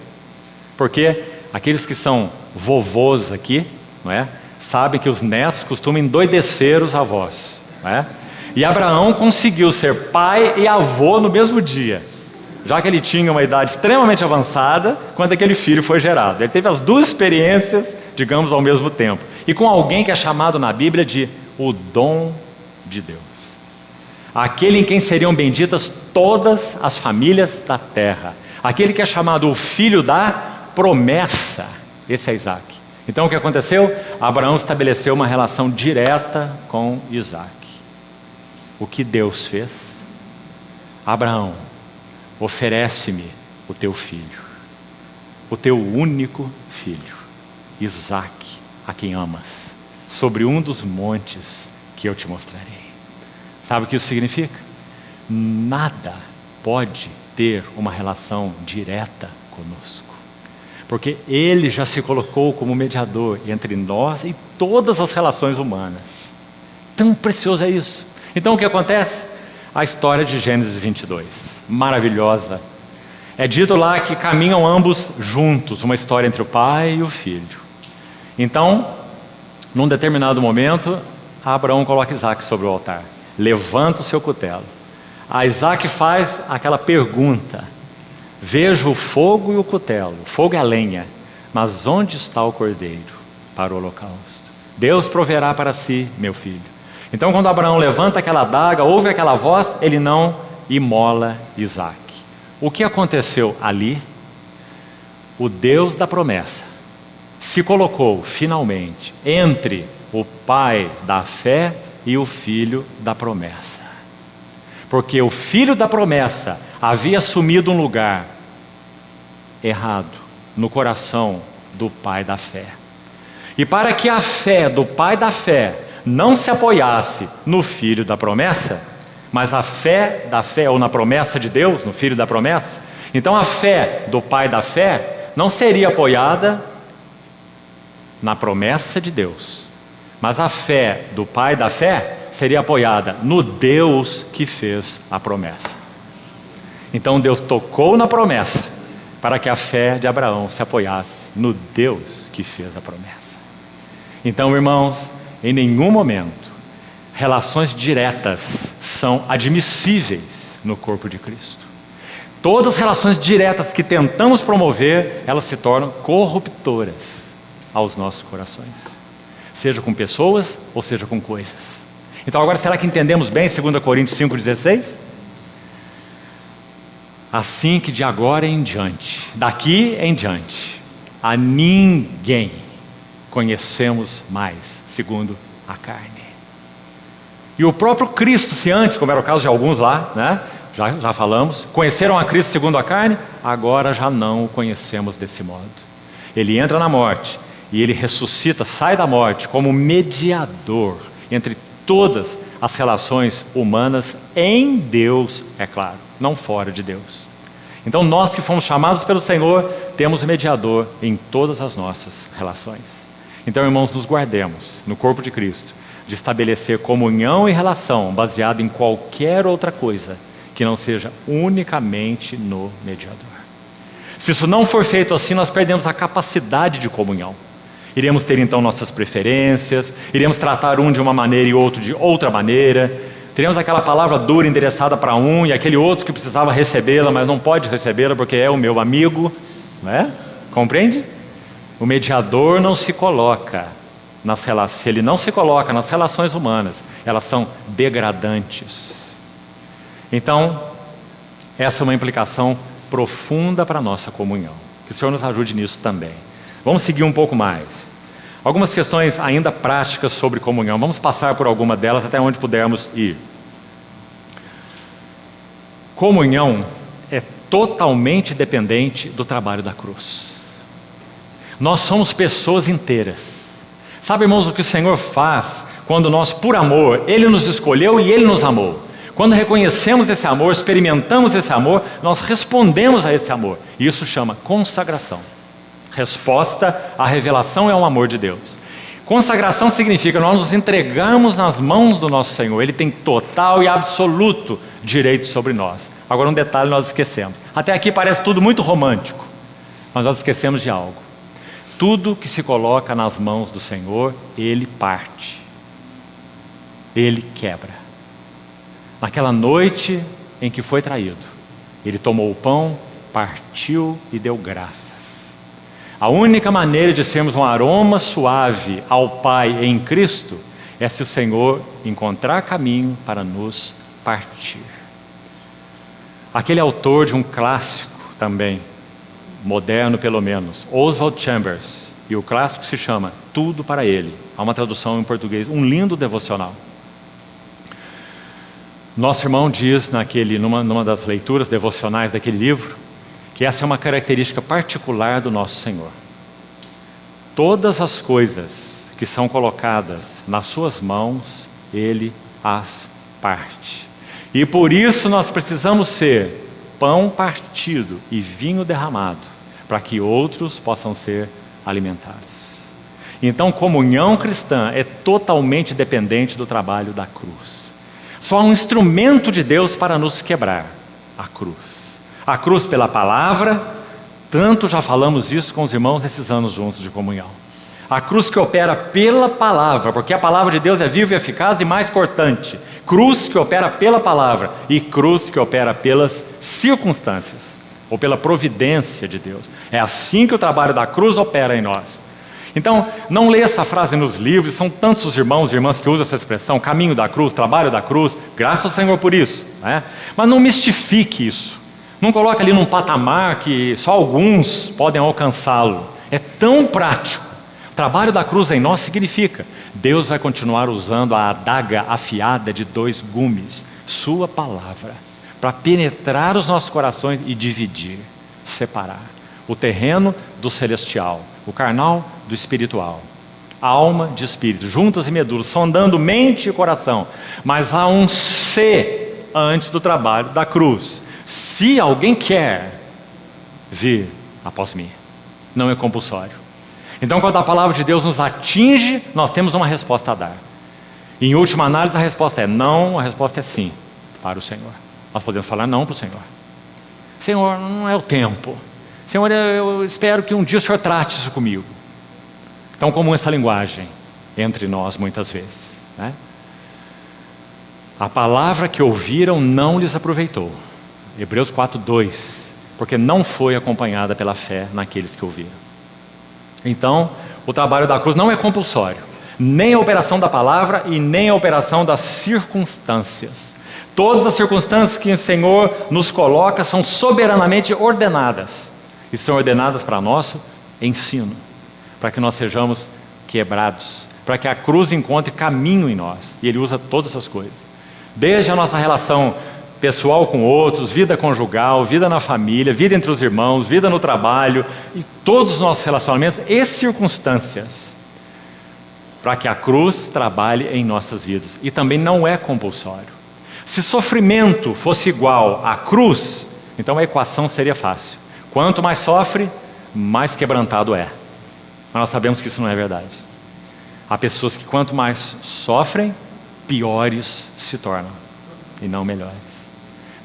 Porque aqueles que são vovôs aqui, não é? Sabem que os netos costumam endoidecer os avós, não é? E Abraão conseguiu ser pai e avô no mesmo dia, já que ele tinha uma idade extremamente avançada quando aquele filho foi gerado. Ele teve as duas experiências, digamos, ao mesmo tempo. E com alguém que é chamado na Bíblia de o dom de Deus. Aquele em quem seriam benditas todas as famílias da terra. Aquele que é chamado o filho da promessa. Esse é Isaac. Então o que aconteceu? Abraão estabeleceu uma relação direta com Isaac. O que Deus fez? Abraão, oferece-me o teu filho, o teu único filho, Isaac, a quem amas, sobre um dos montes que eu te mostrarei. Sabe o que isso significa? nada pode ter uma relação direta conosco, porque Ele já se colocou como mediador entre nós e todas as relações humanas. Tão precioso é isso. Então o que acontece? A história de Gênesis 22, maravilhosa. É dito lá que caminham ambos juntos, uma história entre o pai e o filho. Então, num determinado momento, Abraão coloca Isaac sobre o altar, levanta o seu cutelo. A Isaac faz aquela pergunta: vejo o fogo e o cutelo, o fogo e a lenha, mas onde está o cordeiro para o holocausto? Deus proverá para si, meu filho. Então, quando Abraão levanta aquela adaga, ouve aquela voz, ele não imola Isaac. O que aconteceu ali? O Deus da promessa se colocou finalmente entre o pai da fé e o filho da promessa. Porque o filho da promessa havia assumido um lugar errado no coração do pai da fé. E para que a fé do pai da fé não se apoiasse no filho da promessa, mas a fé da fé, ou na promessa de Deus, no filho da promessa, então a fé do pai da fé não seria apoiada na promessa de Deus, mas a fé do pai da fé seria apoiada no Deus que fez a promessa. Então Deus tocou na promessa para que a fé de Abraão se apoiasse no Deus que fez a promessa. Então, irmãos, em nenhum momento relações diretas são admissíveis no corpo de Cristo. Todas as relações diretas que tentamos promover, elas se tornam corruptoras aos nossos corações, seja com pessoas ou seja com coisas. Então agora, será que entendemos bem 2 Coríntios 5,16? Assim que de agora em diante, daqui em diante, a ninguém conhecemos mais segundo a carne. E o próprio Cristo, se antes, como era o caso de alguns lá, né, já falamos, conheceram a Cristo segundo a carne, agora já não o conhecemos desse modo. Ele entra na morte e ele ressuscita, sai da morte como mediador entre todas as relações humanas em Deus, é claro, não fora de Deus. Então nós que fomos chamados pelo Senhor, temos o mediador em todas as nossas relações. Então, irmãos, nos guardemos no corpo de Cristo de estabelecer comunhão e relação baseado em qualquer outra coisa que não seja unicamente no mediador. Se isso não for feito assim, nós perdemos a capacidade de comunhão. Iremos ter então nossas preferências, iremos tratar um de uma maneira e outro de outra maneira, teremos aquela palavra dura endereçada para um e aquele outro que precisava recebê-la, mas não pode recebê-la porque é o meu amigo, não é? Compreende? O mediador não se coloca nas relações, se ele não se coloca nas relações humanas, elas são degradantes. Então, essa é uma implicação profunda para a nossa comunhão. Que o Senhor nos ajude nisso também. Vamos seguir um pouco mais. Algumas questões ainda práticas sobre comunhão. Vamos passar por alguma delas até onde pudermos ir. Comunhão é totalmente dependente do trabalho da cruz. Nós somos pessoas inteiras. Sabe, irmãos, o que o Senhor faz quando nós, por amor, Ele nos escolheu e Ele nos amou. Quando reconhecemos esse amor, experimentamos esse amor, nós respondemos a esse amor. E isso chama consagração. Resposta à revelação é o amor de Deus. Consagração significa nós nos entregamos nas mãos do nosso Senhor. Ele tem total e absoluto direito sobre nós. Agora um detalhe nós esquecemos. Até aqui parece tudo muito romântico, mas nós esquecemos de algo. Tudo que se coloca nas mãos do Senhor, Ele parte. Ele quebra. Naquela noite em que foi traído, Ele tomou o pão, partiu e deu graças. A única maneira de sermos um aroma suave ao Pai em Cristo é se o Senhor encontrar caminho para nos partir. Aquele autor de um clássico também, moderno pelo menos, Oswald Chambers, e o clássico se chama Tudo para Ele. Há uma tradução em português, um lindo devocional. Nosso irmão diz numa das leituras devocionais daquele livro, que essa é uma característica particular do nosso Senhor. Todas as coisas que são colocadas nas suas mãos, Ele as parte. E por isso nós precisamos ser pão partido e vinho derramado, para que outros possam ser alimentados. Então, comunhão cristã é totalmente dependente do trabalho da cruz. Só há um instrumento de Deus para nos quebrar: a cruz. A cruz pela palavra, tanto já falamos isso com os irmãos nesses anos juntos de comunhão. A cruz que opera pela palavra, porque a palavra de Deus é viva e eficaz e mais cortante. Cruz que opera pela palavra e cruz que opera pelas circunstâncias, ou pela providência de Deus. É assim que o trabalho da cruz opera em nós. Então, não leia essa frase nos livros, são tantos os irmãos e irmãs que usam essa expressão, caminho da cruz, trabalho da cruz, graças ao Senhor por isso, né? Mas não mistifique isso. Não coloque ali num patamar que só alguns podem alcançá-lo. É tão prático. O trabalho da cruz em nós significa: Deus vai continuar usando a adaga afiada de 2 gumes, sua palavra, para penetrar os nossos corações e dividir, separar o terreno do celestial, o carnal do espiritual, alma de espírito, juntas e medulas, sondando mente e coração. Mas há um se antes do trabalho da cruz. Se alguém quer vir após mim, não é compulsório. Então, quando a palavra de Deus nos atinge, nós temos uma resposta a dar. Em última análise, a resposta é não, a resposta é sim para o Senhor. Nós podemos falar não para o Senhor. Senhor, não é o tempo. Senhor, eu espero que um dia o Senhor trate isso comigo. Tão comum essa linguagem entre nós muitas vezes, né? A palavra que ouviram não lhes aproveitou. Hebreus 4:2, porque não foi acompanhada pela fé naqueles que ouviram. Então, o trabalho da cruz não é compulsório, nem a operação da palavra e nem a operação das circunstâncias. Todas as circunstâncias que o Senhor nos coloca são soberanamente ordenadas, e são ordenadas para nosso ensino, para que nós sejamos quebrados, para que a cruz encontre caminho em nós, e Ele usa todas essas coisas, desde a nossa relação pessoal com outros, vida conjugal, vida na família, vida entre os irmãos, vida no trabalho, e todos os nossos relacionamentos e circunstâncias, para que a cruz trabalhe em nossas vidas. E também não é compulsório. Se sofrimento fosse igual à cruz, então a equação seria fácil. Quanto mais sofre, mais quebrantado é. Mas nós sabemos que isso não é verdade. Há pessoas que quanto mais sofrem, piores se tornam, e não melhores.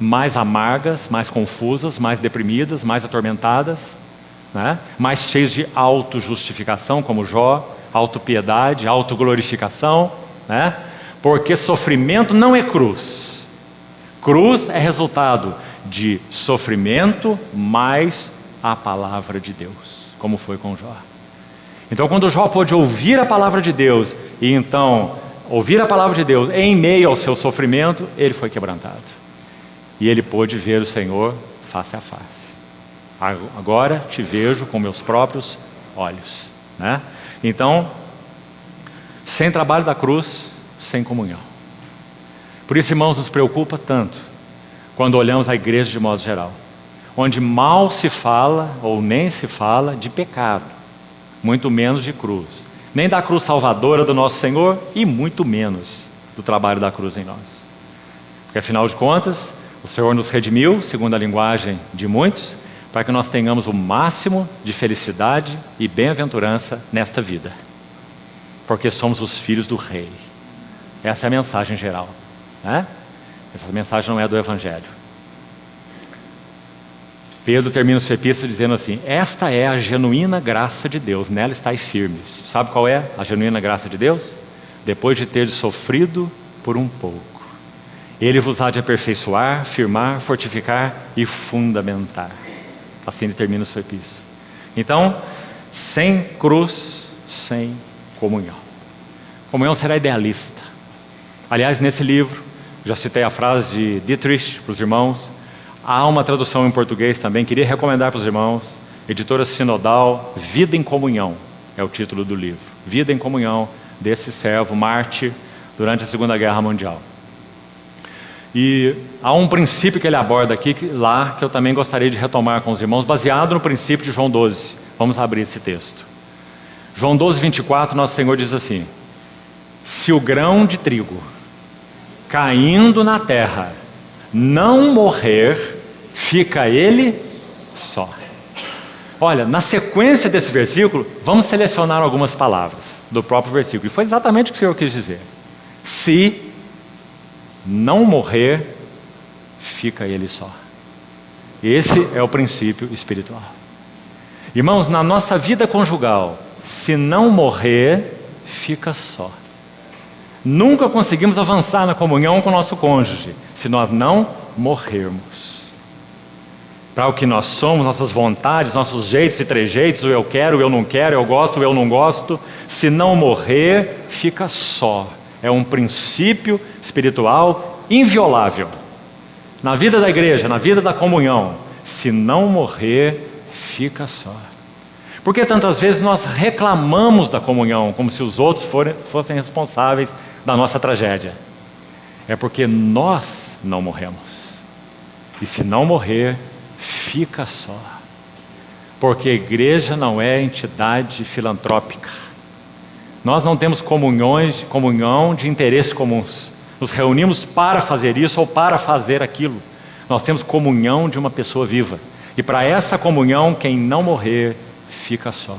Mais amargas, mais confusas, mais deprimidas, mais atormentadas, né? Mais cheios de autojustificação, como Jó, autopiedade, autoglorificação, né? Porque sofrimento não é cruz. Cruz é resultado de sofrimento mais a palavra de Deus, como foi com Jó. Então, quando Jó pôde ouvir a palavra de Deus, e então ouvir a palavra de Deus em meio ao seu sofrimento, ele foi quebrantado. E ele pôde ver o Senhor face a face. Agora te vejo com meus próprios olhos, né? Então, sem trabalho da cruz, sem comunhão. Por isso, irmãos, nos preocupa tanto quando olhamos a igreja de modo geral, onde mal se fala ou nem se fala de pecado, muito menos de cruz, nem da cruz salvadora do nosso Senhor e muito menos do trabalho da cruz em nós. Porque afinal de contas, o Senhor nos redimiu, segundo a linguagem de muitos, para que nós tenhamos o máximo de felicidade e bem-aventurança nesta vida. Porque somos os filhos do Rei. Essa é a mensagem geral, né? Essa mensagem não é do Evangelho. Pedro termina sua epístola dizendo assim: esta é a genuína graça de Deus, nela estáis firmes. Sabe qual é a genuína graça de Deus? Depois de ter sofrido por um pouco, Ele vos há de aperfeiçoar, firmar, fortificar e fundamentar. Assim ele termina sua epístola. Então, sem cruz, sem comunhão. Comunhão será idealista. Aliás, nesse livro, já citei a frase de Dietrich para os irmãos. Há uma tradução em português também, queria recomendar para os irmãos. Editora Sinodal, Vida em Comunhão, é o título do livro. Vida em Comunhão, desse servo mártir durante a Segunda Guerra Mundial. E há um princípio que ele aborda aqui, que eu também gostaria de retomar com os irmãos, baseado no princípio de João 12. Vamos abrir esse texto. João 12, 24, nosso Senhor diz assim: se o grão de trigo caindo na terra não morrer, fica ele só. Olha, na sequência desse versículo, vamos selecionar algumas palavras do próprio versículo. E foi exatamente o que o Senhor quis dizer. Se não morrer, fica ele só. Esse é o princípio espiritual. Irmãos, na nossa vida conjugal, se não morrer, fica só. Nunca conseguimos avançar na comunhão com o nosso cônjuge, se nós não morrermos. Para o que nós somos, nossas vontades, nossos jeitos e trejeitos, o eu quero, o eu não quero, eu gosto, o eu não gosto, se não morrer, fica só. É um princípio espiritual inviolável. Na vida da igreja, na vida da comunhão, se não morrer, fica só. Porque tantas vezes nós reclamamos da comunhão, como se os outros fossem responsáveis da nossa tragédia. É porque nós não morremos. E se não morrer, fica só. Porque a igreja não é entidade filantrópica. Nós não temos comunhão de interesses comuns. Nos reunimos para fazer isso ou para fazer aquilo. Nós temos comunhão de uma pessoa viva. E para essa comunhão, quem não morrer, fica só.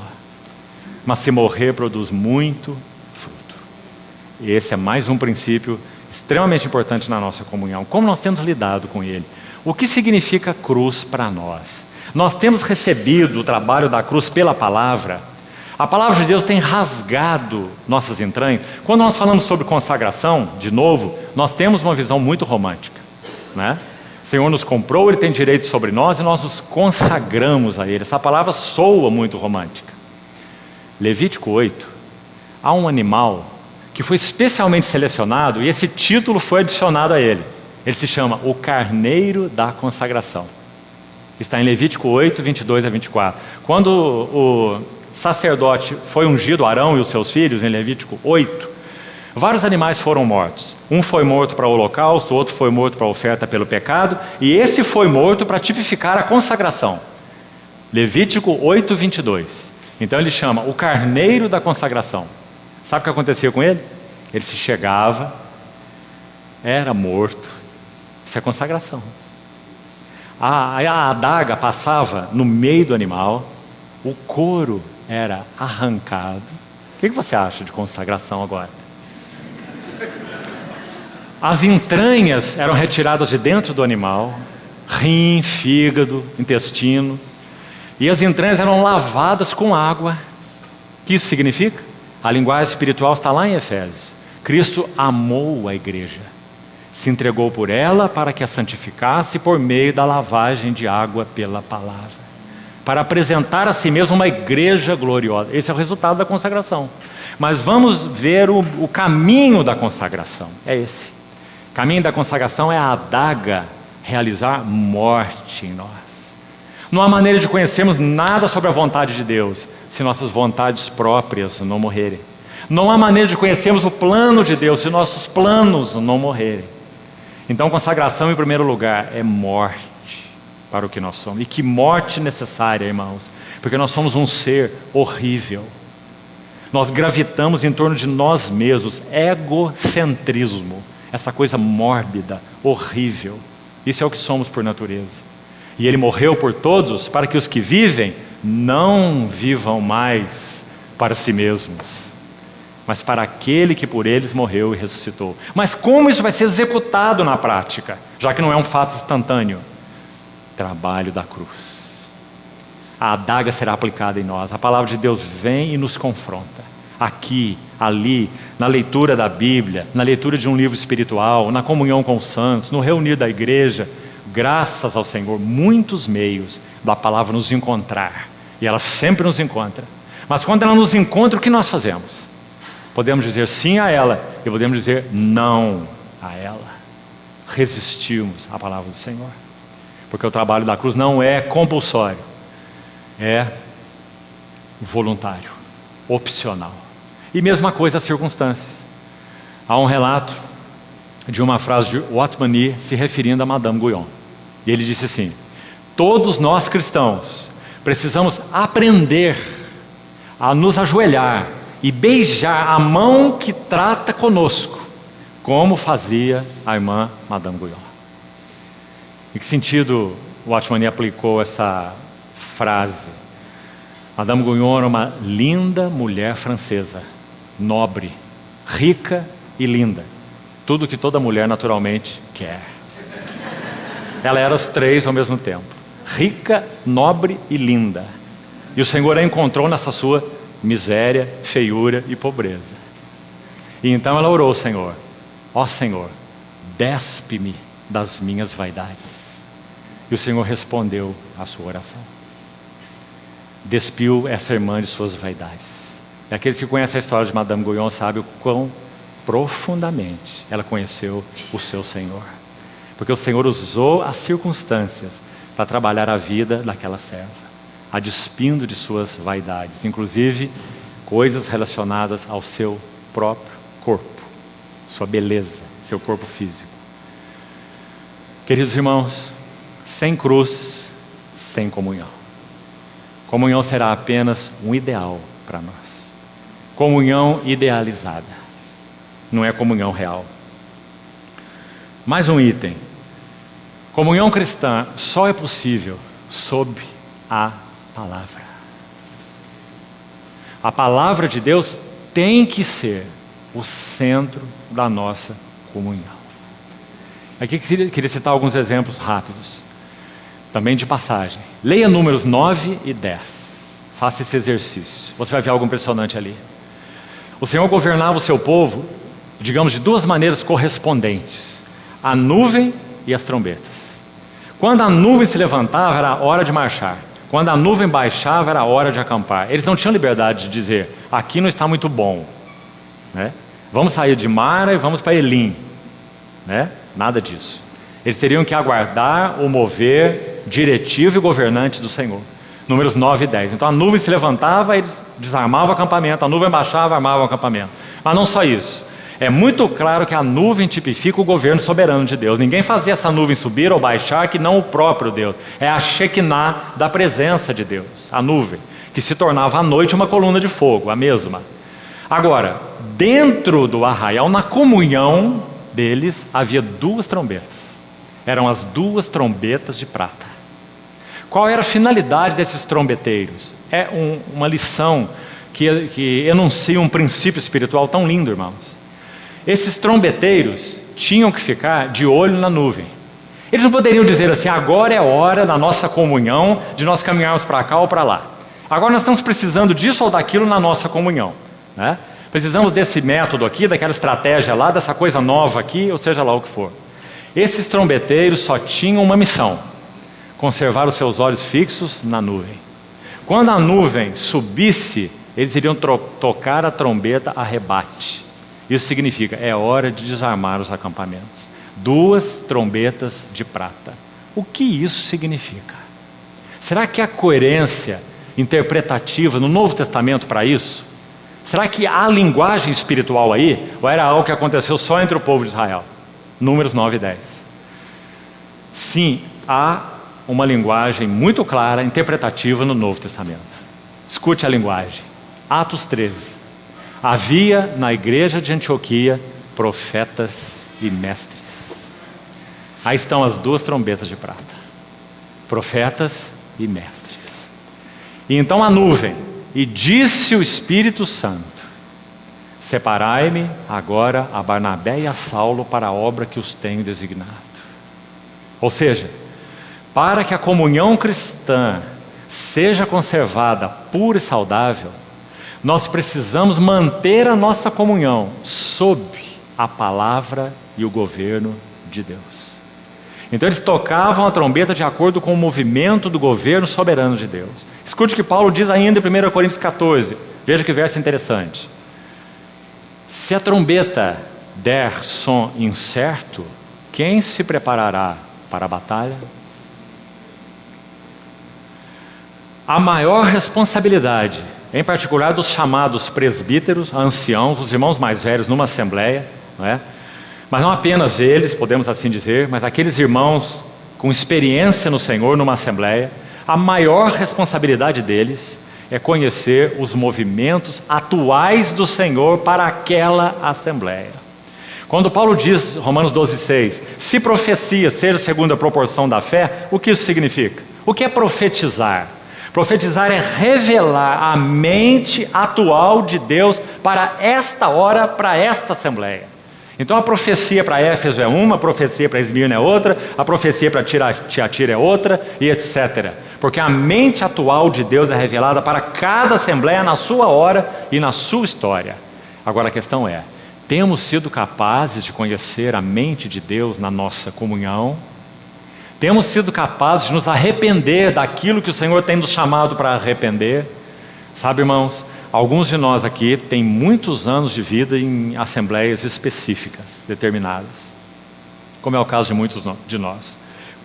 Mas se morrer, produz muito fruto. E esse é mais um princípio extremamente importante na nossa comunhão. Como nós temos lidado com ele? O que significa cruz para nós? Nós temos recebido o trabalho da cruz pela palavra. A palavra de Deus tem rasgado nossas entranhas. Quando nós falamos sobre consagração, de novo, nós temos uma visão muito romântica, né? O Senhor nos comprou, Ele tem direito sobre nós e nós nos consagramos a Ele. Essa palavra soa muito romântica. Levítico 8, há um animal que foi especialmente selecionado e esse título foi adicionado a ele. Ele se chama o Carneiro da Consagração. Está em Levítico 8, 22 a 24. Quando o sacerdote foi ungido, Arão e os seus filhos, em Levítico 8, vários animais foram mortos. Um foi morto para o holocausto, o outro foi morto para a oferta pelo pecado, e esse foi morto para tipificar a consagração. Levítico 8, 22. Então ele chama o Carneiro da Consagração. Sabe o que acontecia com ele? Ele se chegava, era morto. Isso é consagração. A adaga passava no meio do animal, o couro era arrancado. O que você acha de consagração agora? As entranhas eram retiradas de dentro do animal, rim, fígado, intestino, e as entranhas eram lavadas com água. O que isso significa? A linguagem espiritual está lá em Efésios. Cristo amou a igreja, se entregou por ela para que a santificasse por meio da lavagem de água pela palavra, para apresentar a si mesmo uma igreja gloriosa. Esse é o resultado da consagração. Mas vamos ver o caminho da consagração. É esse. O caminho da consagração é a adaga realizar morte em nós. Não há maneira de conhecermos nada sobre a vontade de Deus se nossas vontades próprias não morrerem. Não há maneira de conhecermos o plano de Deus se nossos planos não morrerem. Então, consagração, em primeiro lugar, é morte para o que nós somos. E que morte necessária, irmãos, porque nós somos um ser horrível. Nós gravitamos em torno de nós mesmos, egocentrismo, essa coisa mórbida, horrível. Isso é o que somos por natureza. E Ele morreu por todos para que os que vivem não vivam mais para si mesmos, mas para aquele que por eles morreu e ressuscitou. Mas como isso vai ser executado na prática, já que não é um fato instantâneo? Trabalho da cruz. A adaga será aplicada em nós. A palavra de Deus vem e nos confronta. Aqui, ali, na leitura da Bíblia, na leitura de um livro espiritual, na comunhão com os santos, no reunir da igreja. Graças ao Senhor, muitos meios da palavra nos encontrar. E ela sempre nos encontra. Mas quando ela nos encontra, o que nós fazemos? Podemos dizer sim a ela e podemos dizer não a ela. Resistimos à palavra do Senhor. Porque o trabalho da cruz não é compulsório, é voluntário, opcional. E mesma coisa as circunstâncias. Há um relato de uma frase de Watmani se referindo a Madame Guyon. E ele disse assim: todos nós cristãos precisamos aprender a nos ajoelhar e beijar a mão que trata conosco, como fazia a irmã Madame Guyon. Em que sentido o Watchman aplicou essa frase? Madame Guyon era uma linda mulher francesa, nobre, rica e linda. Tudo que toda mulher naturalmente quer. Ela era os três ao mesmo tempo. Rica, nobre e linda. E o Senhor a encontrou nessa sua miséria, feiura e pobreza. E então ela orou ao Senhor: ó Senhor, despe-me das minhas vaidades. E o Senhor respondeu à sua oração. Despiu essa irmã de suas vaidades. E aqueles que conhecem a história de Madame Guyon sabem o quão profundamente ela conheceu o seu Senhor. Porque o Senhor usou as circunstâncias para trabalhar a vida daquela serva, a despindo de suas vaidades, inclusive coisas relacionadas ao seu próprio corpo, sua beleza, seu corpo físico. Queridos irmãos, sem cruz, sem comunhão. Comunhão será apenas um ideal para nós. Comunhão idealizada, não é comunhão real. Mais um item. Comunhão cristã só é possível sob a palavra. A palavra de Deus tem que ser o centro da nossa comunhão. Aqui queria citar alguns exemplos rápidos, também de passagem. Leia Números 9 e 10. Faça esse exercício. Você vai ver algo impressionante ali. O Senhor governava o seu povo, digamos, de duas maneiras correspondentes: a nuvem e as trombetas. Quando a nuvem se levantava, era hora de marchar. Quando a nuvem baixava, era hora de acampar. Eles não tinham liberdade de dizer: aqui não está muito bom, né? Vamos sair de Mara e vamos para Elim, né? Nada disso. Eles teriam que aguardar o mover diretivo e governante do Senhor. Números 9 e 10. Então a nuvem se levantava, eles desarmavam o acampamento. A nuvem baixava, armavam o acampamento. Mas não só isso. É muito claro que a nuvem tipifica o governo soberano de Deus. Ninguém fazia essa nuvem subir ou baixar que não o próprio Deus. É a Shekinah da presença de Deus, a nuvem, que se tornava à noite uma coluna de fogo, a mesma. Agora, dentro do arraial, na comunhão deles, havia duas trombetas. Eram as duas trombetas de prata. Qual era a finalidade desses trombeteiros? É uma lição que enuncia um princípio espiritual tão lindo, irmãos. Esses trombeteiros tinham que ficar de olho na nuvem. Eles não poderiam dizer assim: agora é hora da nossa comunhão, de nós caminharmos para cá ou para lá. Agora nós estamos precisando disso ou daquilo na nossa comunhão, né? Precisamos desse método aqui, daquela estratégia lá, dessa coisa nova aqui, ou seja lá o que for. Esses trombeteiros só tinham uma missão: conservar os seus olhos fixos na nuvem. Quando a nuvem subisse, eles iriam tocar a trombeta a rebate. Isso significa: é hora de desarmar os acampamentos. Duas trombetas de prata. O que isso significa? Será que há coerência interpretativa no Novo Testamento para isso? Será que há linguagem espiritual aí? Ou era algo que aconteceu só entre o povo de Israel? Números 9 e 10. Sim, há uma linguagem muito clara, interpretativa no Novo Testamento. Escute a linguagem. Atos 13. Havia na igreja de Antioquia profetas e mestres. Aí estão as duas trombetas de prata. Profetas e mestres. E então a nuvem: e disse o Espírito Santo: separai-me agora a Barnabé e a Saulo para a obra que os tenho designado. Ou seja, para que a comunhão cristã seja conservada pura e saudável, nós precisamos manter a nossa comunhão sob a palavra e o governo de Deus. Então eles tocavam a trombeta de acordo com o movimento do governo soberano de Deus. Escute o que Paulo diz ainda em 1 Coríntios 14. Veja que verso interessante. Se a trombeta der som incerto, quem se preparará para a batalha? A maior responsabilidade, em particular dos chamados presbíteros, anciãos, os irmãos mais velhos numa assembleia, não é? Mas não apenas eles, podemos assim dizer, mas aqueles irmãos com experiência no Senhor numa assembleia, a maior responsabilidade deles é conhecer os movimentos atuais do Senhor para aquela assembleia. Quando Paulo diz, Romanos 12,6, se profecia seja segundo a proporção da fé, o que isso significa? O que é profetizar? Profetizar é revelar a mente atual de Deus para esta hora, para esta assembleia. Então a profecia para Éfeso é uma, a profecia para Esmirna é outra, a profecia para Tiatira é outra, e etc. Porque a mente atual de Deus é revelada para cada assembleia na sua hora e na sua história. Agora a questão é, temos sido capazes de conhecer a mente de Deus na nossa comunhão? Temos sido capazes de nos arrepender daquilo que o Senhor tem nos chamado para arrepender? Sabe, irmãos, alguns de nós aqui têm muitos anos de vida em assembleias específicas, determinadas, como é o caso de muitos de nós.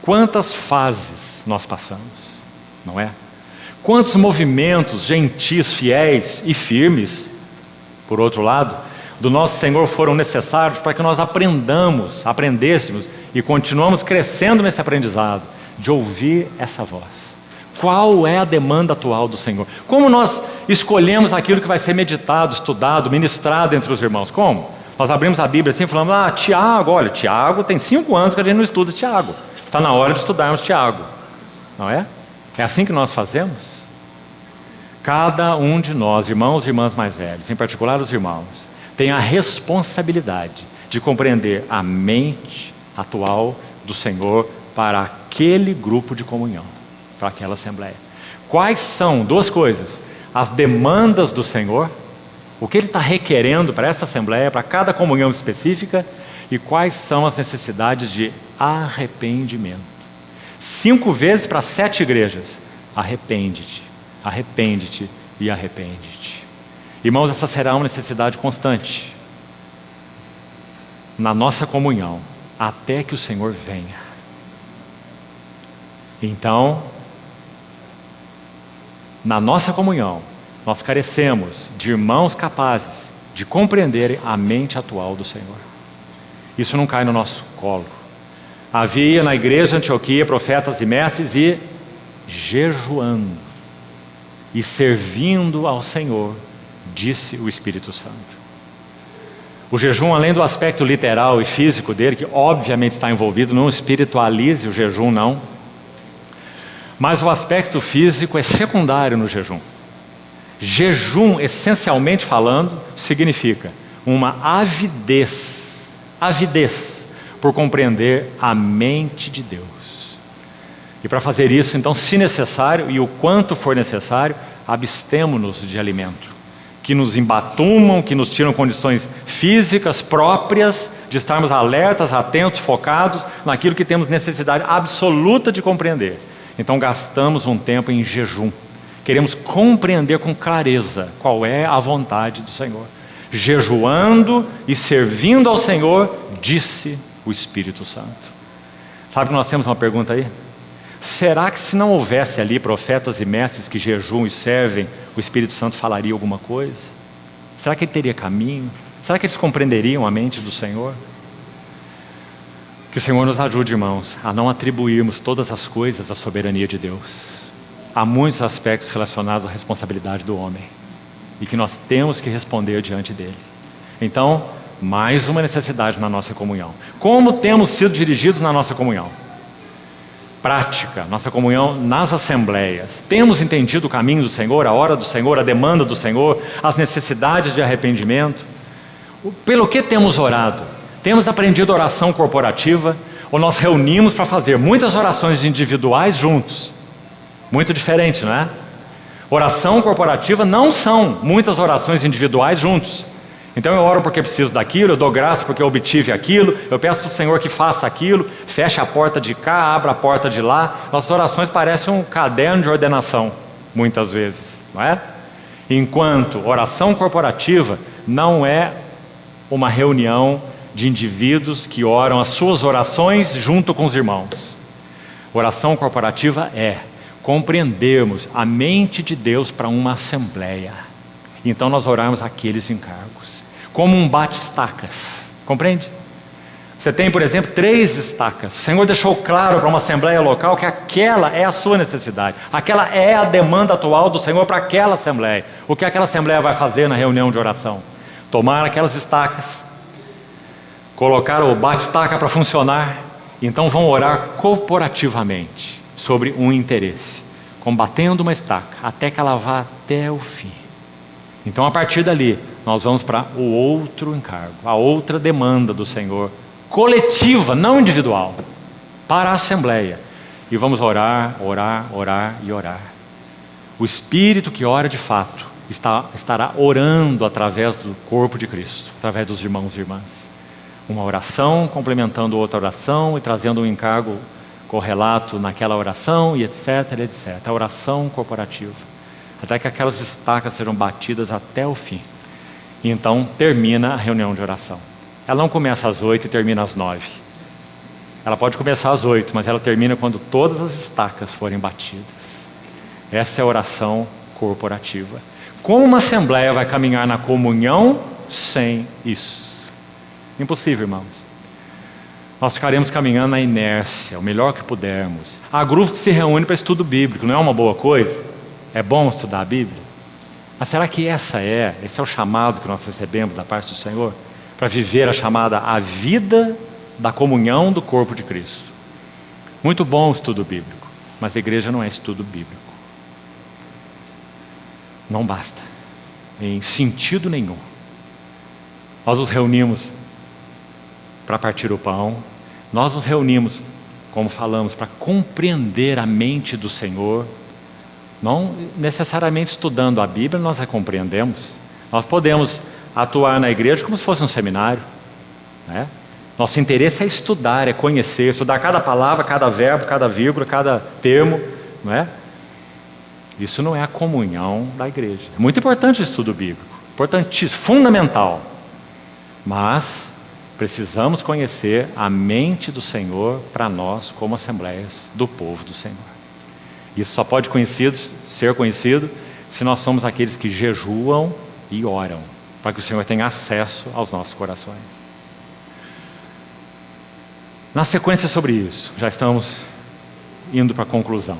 Quantas fases nós passamos, não é? Quantos movimentos gentis, fiéis e firmes, por outro lado, do nosso Senhor foram necessários para que nós aprendêssemos e continuamos crescendo nesse aprendizado, de ouvir essa voz. Qual é a demanda atual do Senhor? Como nós escolhemos aquilo que vai ser meditado, estudado, ministrado entre os irmãos? Como? Nós abrimos a Bíblia assim e falamos, Tiago, olha, Tiago tem 5 anos que a gente não estuda Tiago. Está na hora de estudarmos Tiago. Não é? É assim que nós fazemos? Cada um de nós, irmãos e irmãs mais velhos, em particular os irmãos, tem a responsabilidade de compreender a mente atual do Senhor para aquele grupo de comunhão, para aquela assembleia. Quais são, 2 coisas, as demandas do Senhor, o que Ele está requerendo para essa assembleia, para cada comunhão específica, e quais são as necessidades de arrependimento. 5 vezes para 7 igrejas, arrepende-te, arrepende-te e arrepende-te. Irmãos, essa será uma necessidade constante na nossa comunhão, até que o Senhor venha. Então, na nossa comunhão, nós carecemos de irmãos capazes de compreenderem a mente atual do Senhor. Isso não cai no nosso colo. Havia na igreja de Antioquia profetas e mestres e jejuando e servindo ao Senhor, disse o Espírito Santo. O jejum, além do aspecto literal e físico dele, que obviamente está envolvido, não espiritualize o jejum, não. Mas o aspecto físico é secundário no jejum. Jejum, essencialmente falando, significa uma avidez por compreender a mente de Deus. E para fazer isso, então, se necessário, e o quanto for necessário, abstemo-nos de alimento que nos embatumam, que nos tiram condições físicas próprias de estarmos alertas, atentos, focados naquilo que temos necessidade absoluta de compreender. Então gastamos um tempo em jejum. Queremos compreender com clareza qual é a vontade do Senhor. Jejuando e servindo ao Senhor, disse o Espírito Santo. Sabe que nós temos uma pergunta aí? Será que se não houvesse ali profetas e mestres que jejuam e servem, o Espírito Santo falaria alguma coisa? Será que ele teria caminho? Será que eles compreenderiam a mente do Senhor? Que o Senhor nos ajude, irmãos, a não atribuirmos todas as coisas à soberania de Deus. Há muitos aspectos relacionados à responsabilidade do homem e que nós temos que responder diante dele. Então, mais uma necessidade na nossa comunhão. Como temos sido dirigidos na nossa comunhão? Prática, nossa comunhão nas assembleias. Temos entendido o caminho do Senhor, a hora do Senhor, a demanda do Senhor, as necessidades de arrependimento? Pelo que temos orado? Temos aprendido oração corporativa, ou nós reunimos para fazer muitas orações individuais juntos? Muito diferente, não é? Oração corporativa não são muitas orações individuais juntos. Então eu oro porque preciso daquilo, eu dou graça porque eu obtive aquilo, eu peço para o Senhor que faça aquilo, fecha a porta de cá, abra a porta de lá. Nossas orações parecem um caderno de ordenação, muitas vezes, não é? Enquanto oração corporativa não é uma reunião de indivíduos que oram as suas orações junto com os irmãos. Oração corporativa é compreendermos a mente de Deus para uma assembleia. Então nós orarmos aqueles encargos, como um bate-estacas, compreende? Você tem, por exemplo, 3 estacas. O Senhor deixou claro para uma assembleia local que aquela é a sua necessidade, aquela é a demanda atual do Senhor para aquela assembleia. O que aquela assembleia vai fazer na reunião de oração? Tomar aquelas estacas, colocar o bate-estaca para funcionar, então vão orar corporativamente sobre um interesse, combatendo uma estaca, até que ela vá até o fim. Então, a partir dali, nós vamos para o outro encargo, a outra demanda do Senhor, coletiva, não individual, para a Assembleia. E vamos orar, orar, orar e orar. O Espírito que ora de fato estará orando através do corpo de Cristo, através dos irmãos e irmãs. Uma oração complementando outra oração e trazendo um encargo correlato naquela oração e etc, etc. A oração corporativa. Até que aquelas estacas sejam batidas até o fim. E então termina a reunião de oração. Ela não começa às 8 e termina às 9. Ela pode começar às 8, mas ela termina quando todas as estacas forem batidas. Essa é a oração corporativa. Como uma assembleia vai caminhar na comunhão sem isso? Impossível, irmãos. Nós ficaremos caminhando na inércia, o melhor que pudermos. Há grupos que se reúnem para estudo bíblico, não é uma boa coisa? É bom estudar a Bíblia? Mas será que esse é o chamado que nós recebemos da parte do Senhor? Para viver a chamada a vida da comunhão do corpo de Cristo. Muito bom o estudo bíblico, mas a igreja não é estudo bíblico. Não basta, em sentido nenhum. Nós nos reunimos para partir o pão, nós nos reunimos, como falamos, para compreender a mente do Senhor. Não necessariamente estudando a Bíblia nós a compreendemos. Nós podemos atuar na igreja como se fosse um seminário, né? Nosso interesse é estudar, é conhecer, estudar cada palavra, cada verbo, cada vírgula, cada termo, não é? Isso não é a comunhão da igreja. É muito importante o estudo bíblico, importantíssimo, fundamental. Mas precisamos conhecer a mente do Senhor para nós como assembleias do povo do Senhor. Isso só pode ser conhecido se nós somos aqueles que jejuam e oram, para que o Senhor tenha acesso aos nossos corações. Na sequência sobre isso, já estamos indo para a conclusão.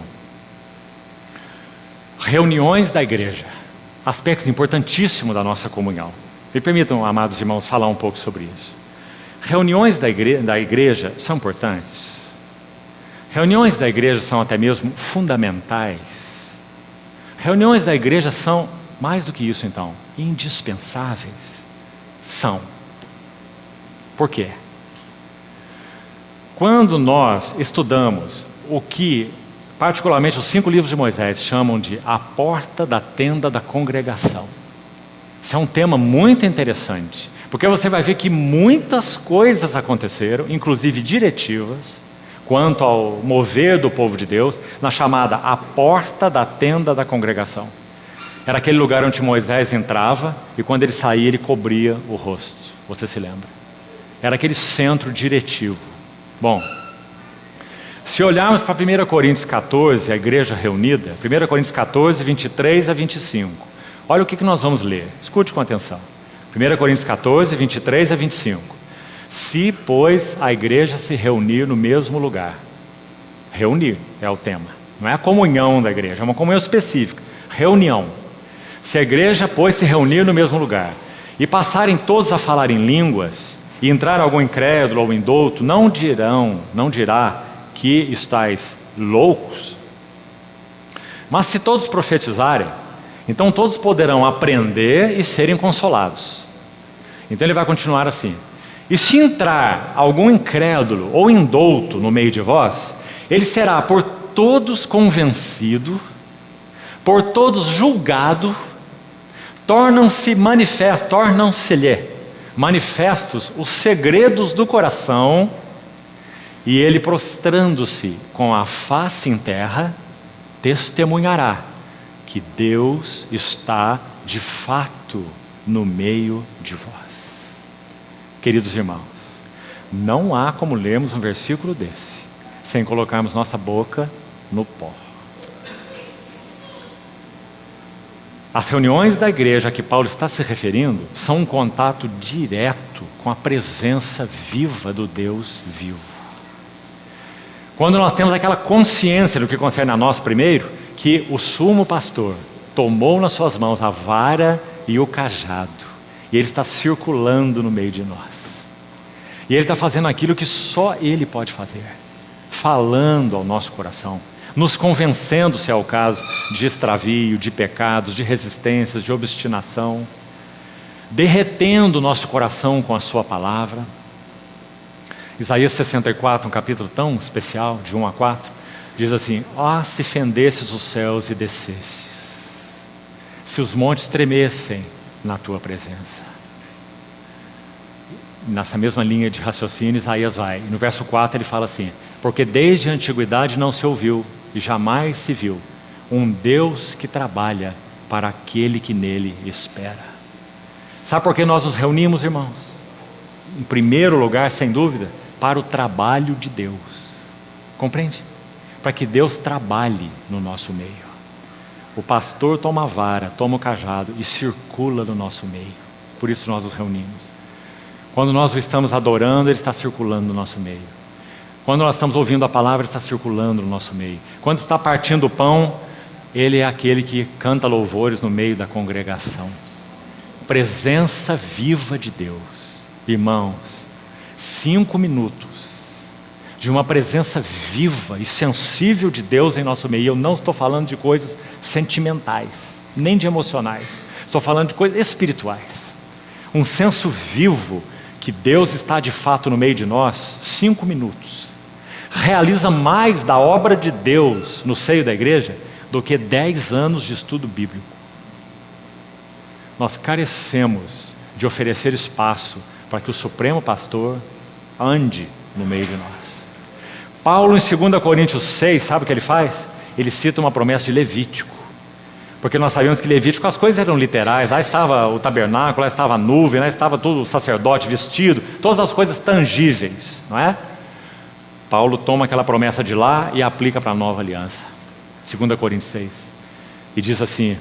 Reuniões da igreja, aspecto importantíssimo da nossa comunhão. Me permitam, amados irmãos, falar um pouco sobre isso. Reuniões da igreja são importantes. Reuniões da igreja são até mesmo fundamentais. Reuniões da igreja são, mais do que isso então, indispensáveis. São. Por quê? Quando nós estudamos o que, particularmente os 5 livros de Moisés, chamam de a porta da tenda da congregação. Isso é um tema muito interessante, porque você vai ver que muitas coisas aconteceram, inclusive diretivas, quanto ao mover do povo de Deus, na chamada a porta da tenda da congregação. Era aquele lugar onde Moisés entrava e quando ele saía ele cobria o rosto, você se lembra? Era aquele centro diretivo. Bom, se olharmos para 1 Coríntios 14, a igreja reunida, 1 Coríntios 14, 23 a 25, olha o que nós vamos ler, escute com atenção. 1 Coríntios 14, 23 a 25. Se, pois, a igreja se reunir no mesmo lugar, reunir é o tema, não é a comunhão da igreja, é uma comunhão específica, reunião. Se a igreja, pois, se reunir no mesmo lugar, e passarem todos a falar em línguas, e entrar algum incrédulo ou indouto, não dirá que estáis loucos. Mas se todos profetizarem, então todos poderão aprender e serem consolados. Então ele vai continuar assim. E se entrar algum incrédulo ou indouto no meio de vós, ele será por todos convencido, por todos julgado, tornam-se-lhe manifestos os segredos do coração, e ele, prostrando-se com a face em terra, testemunhará que Deus está de fato no meio de vós. Queridos irmãos, não há como lermos um versículo desse sem colocarmos nossa boca no pó. As reuniões da igreja a que Paulo está se referindo são um contato direto com a presença viva do Deus vivo. Quando nós temos aquela consciência do que concerne a nós primeiro, que o sumo pastor tomou nas suas mãos a vara e o cajado, e ele está circulando no meio de nós. E Ele está fazendo aquilo que só Ele pode fazer, falando ao nosso coração, nos convencendo, se é o caso, de extravio, de pecados, de resistências, de obstinação, derretendo o nosso coração com a sua palavra. Isaías 64, um capítulo tão especial, de 1 a 4, diz assim: ó, se fendesses os céus e descesses, se os montes tremessem na tua presença. Nessa mesma linha de raciocínio, Isaías vai, e no verso 4 ele fala assim: porque desde a antiguidade não se ouviu, e jamais se viu, um Deus que trabalha para aquele que nele espera. Sabe por que nós nos reunimos, irmãos? Em primeiro lugar, sem dúvida, para o trabalho de Deus. Compreende? Para que Deus trabalhe no nosso meio. O pastor toma a vara, toma o cajado e circula no nosso meio. Por isso nós nos reunimos. Quando nós o estamos adorando, Ele está circulando no nosso meio. Quando nós estamos ouvindo a palavra, Ele está circulando no nosso meio. Quando está partindo o pão, Ele é aquele que canta louvores no meio da congregação. Presença viva de Deus. Irmãos, 5 minutos de uma presença viva e sensível de Deus em nosso meio. Eu não estou falando de coisas sentimentais, nem de emocionais. Estou falando de coisas espirituais. Um senso vivo que Deus está de fato no meio de nós, 5 minutos. Realiza mais da obra de Deus no seio da igreja do que 10 anos de estudo bíblico. Nós carecemos de oferecer espaço para que o Supremo Pastor ande no meio de nós. Paulo, em 2 Coríntios 6, sabe o que ele faz? Ele cita uma promessa de Levítico. Porque nós sabíamos que Levítico as coisas eram literais. Lá estava o tabernáculo, lá estava a nuvem, lá estava todo o sacerdote vestido, todas as coisas tangíveis, não é? Paulo toma aquela promessa de lá e aplica para a nova aliança. 2 Coríntios 6. E diz assim: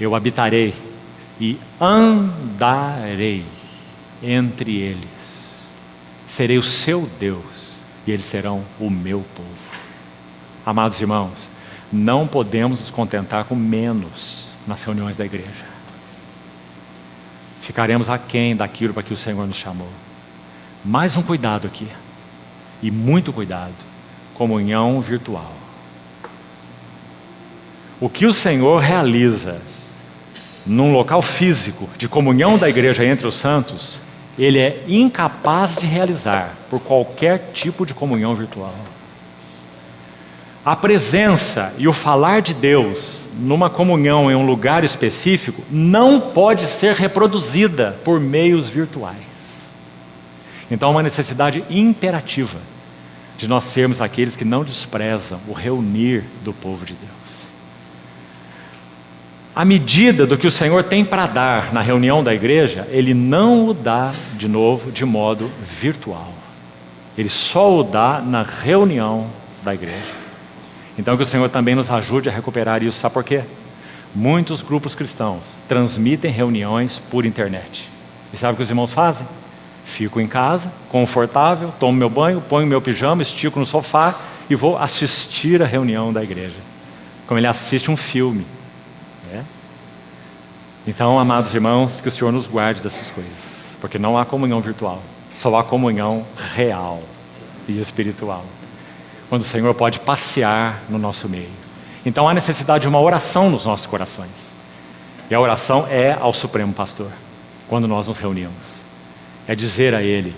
eu habitarei e andarei entre eles. Serei o seu Deus e eles serão o meu povo. Amados irmãos, não podemos nos contentar com menos nas reuniões da igreja. Ficaremos aquém daquilo para que o Senhor nos chamou. Mais um cuidado aqui. E muito cuidado. Comunhão virtual. O que o Senhor realiza num local físico de comunhão da igreja entre os santos, Ele é incapaz de realizar por qualquer tipo de comunhão virtual. A presença e o falar de Deus numa comunhão em um lugar específico não pode ser reproduzida por meios virtuais. Então há uma necessidade imperativa de nós sermos aqueles que não desprezam o reunir do povo de Deus. A medida do que o Senhor tem para dar na reunião da igreja, Ele não o dá, de novo, de modo virtual. Ele só o dá na reunião da igreja. Então que o Senhor também nos ajude a recuperar isso. Sabe por quê? Muitos grupos cristãos transmitem reuniões por internet. E sabe o que os irmãos fazem? Fico em casa, confortável, tomo meu banho, ponho meu pijama, estico no sofá e vou assistir a reunião da igreja. Como ele assiste um filme. Né? Então, amados irmãos, que o Senhor nos guarde dessas coisas. Porque não há comunhão virtual. Só há comunhão real e espiritual. Quando o Senhor pode passear no nosso meio. Então há necessidade de uma oração nos nossos corações. E a oração é ao Supremo Pastor, quando nós nos reunimos. É dizer a Ele,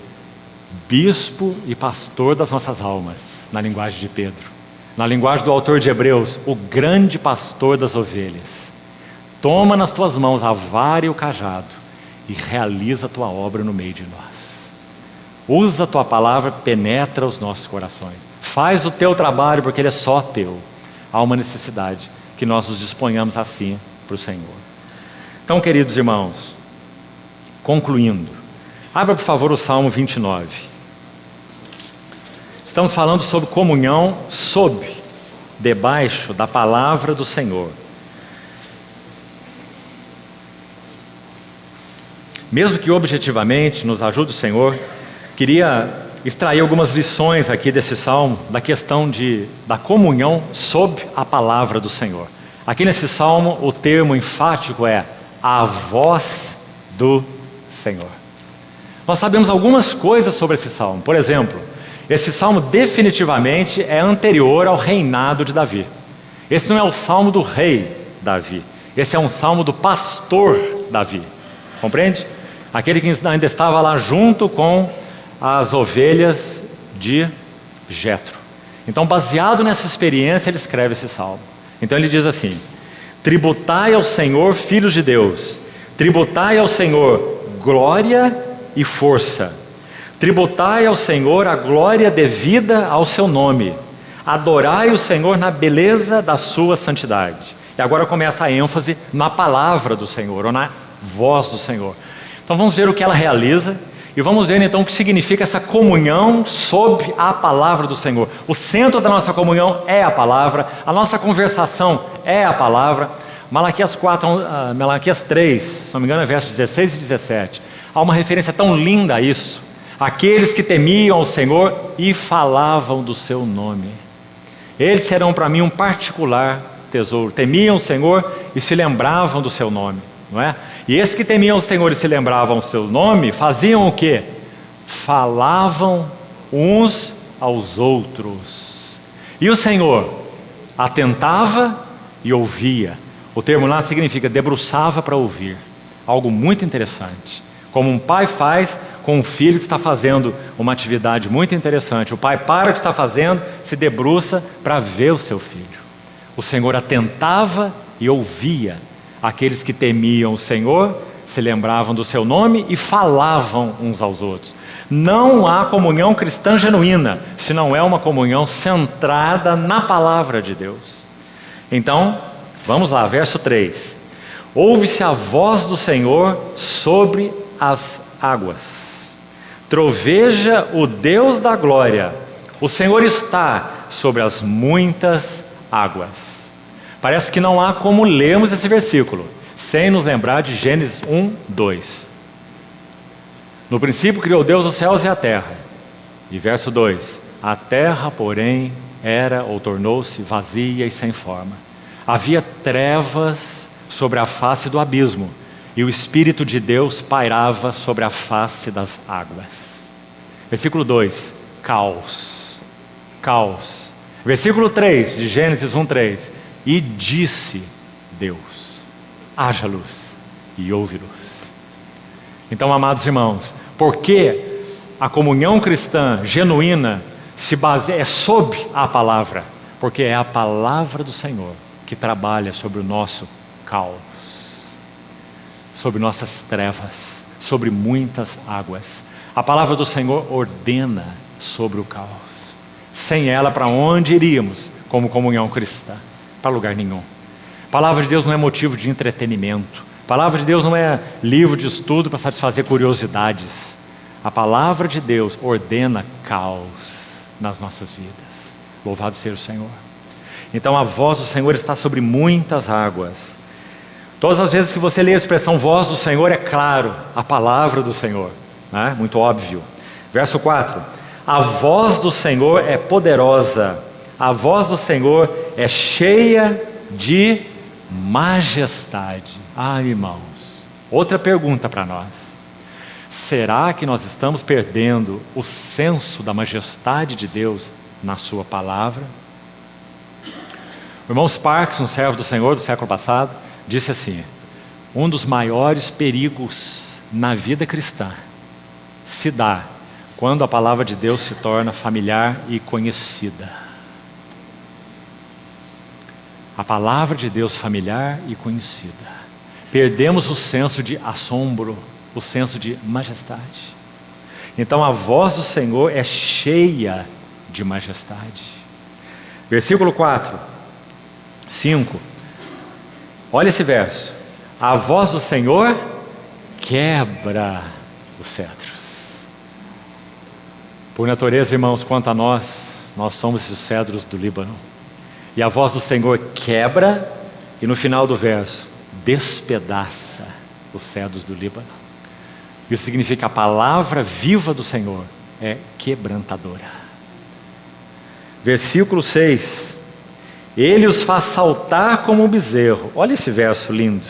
bispo e pastor das nossas almas, na linguagem de Pedro. Na linguagem do autor de Hebreus, o grande pastor das ovelhas. Toma nas tuas mãos a vara e o cajado e realiza a tua obra no meio de nós. Usa a tua palavra, penetra os nossos corações. Faz o teu trabalho porque ele é só teu. Há uma necessidade que nós nos disponhamos assim para o Senhor. Então, queridos irmãos, concluindo, abra por favor o Salmo 29. Estamos falando sobre comunhão debaixo da palavra do Senhor. Mesmo que objetivamente nos ajude o Senhor, queria extrair algumas lições aqui desse salmo, da questão da comunhão sob a palavra do Senhor. Aqui nesse salmo, o termo enfático é a voz do Senhor. Nós sabemos algumas coisas sobre esse salmo. Por exemplo, esse salmo definitivamente é anterior ao reinado de Davi. Esse não é o salmo do rei Davi. Esse é um salmo do pastor Davi. Compreende? Aquele que ainda estava lá junto com as ovelhas de Jetro. Então, baseado nessa experiência, ele escreve esse salmo. Então ele diz assim: tributai ao Senhor, filhos de Deus, tributai ao Senhor glória e força, tributai ao Senhor a glória devida ao seu nome, adorai o Senhor na beleza da sua santidade. E agora começa a ênfase na palavra do Senhor, ou na voz do Senhor. Então vamos ver o que ela realiza, e vamos ver então o que significa essa comunhão sob a palavra do Senhor. O centro da nossa comunhão é a palavra, a nossa conversação é a palavra. Malaquias 3, se não me engano é versos 16 e 17. Há uma referência tão linda a isso. Aqueles que temiam ao Senhor e falavam do seu nome. Eles serão para mim um particular tesouro. Temiam o Senhor e se lembravam do seu nome, não é? E esses que temiam o Senhor e se lembravam do seu nome, faziam o quê? Falavam uns aos outros. E o Senhor atentava e ouvia. O termo lá significa debruçava para ouvir. Algo muito interessante. Como um pai faz com um filho que está fazendo uma atividade muito interessante. O pai para o que está fazendo, se debruça para ver o seu filho. O Senhor atentava e ouvia. Aqueles que temiam o Senhor se lembravam do seu nome e falavam uns aos outros. Não há comunhão cristã genuína se não é uma comunhão centrada na palavra de Deus. Então, vamos lá, verso 3. Ouve-se a voz do Senhor sobre as águas. Troveja o Deus da glória. O Senhor está sobre as muitas águas. Parece que não há como lermos esse versículo sem nos lembrar de Gênesis 1, 2. No princípio criou Deus os céus e a terra. E verso 2: a terra, porém, era ou tornou-se vazia e sem forma. Havia trevas sobre a face do abismo, e o Espírito de Deus pairava sobre a face das águas. Versículo 2: caos. Caos. Versículo 3 de Gênesis 1, 3: e disse Deus: haja luz, e houve luz. Então, amados irmãos, por que a comunhão cristã genuína se baseia sob a palavra? Porque é a palavra do Senhor que trabalha sobre o nosso caos, sobre nossas trevas, sobre muitas águas. A palavra do Senhor ordena sobre o caos. Sem ela, para onde iríamos como comunhão cristã? Para lugar nenhum. A palavra de Deus não é motivo de entretenimento. A palavra de Deus não é livro de estudo para satisfazer curiosidades. A palavra de Deus ordena caos nas nossas vidas. Louvado seja o Senhor. Então a voz do Senhor está sobre muitas águas. Todas as vezes que você lê a expressão voz do Senhor, é claro, a palavra do Senhor, né? Muito óbvio. Verso 4: a voz do Senhor é poderosa, a voz do Senhor é cheia de majestade. Ah, irmãos, outra pergunta para nós: será que nós estamos perdendo o senso da majestade de Deus na sua palavra? O irmão Sparks, um servo do Senhor do século passado, disse assim: um dos maiores perigos na vida cristã se dá quando a palavra de Deus se torna familiar e conhecida. A palavra de Deus familiar e conhecida. Perdemos o senso de assombro, o senso de majestade. Então a voz do Senhor é cheia de majestade. Versículo 4, 5. Olha esse verso: a voz do Senhor quebra os cedros. Por natureza, irmãos, quanto a nós somos esses cedros do Líbano. E a voz do Senhor quebra, e no final do verso, despedaça os cedros do Líbano. Isso significa que a palavra viva do Senhor é quebrantadora. Versículo 6: ele os faz saltar como um bezerro. Olha esse verso lindo: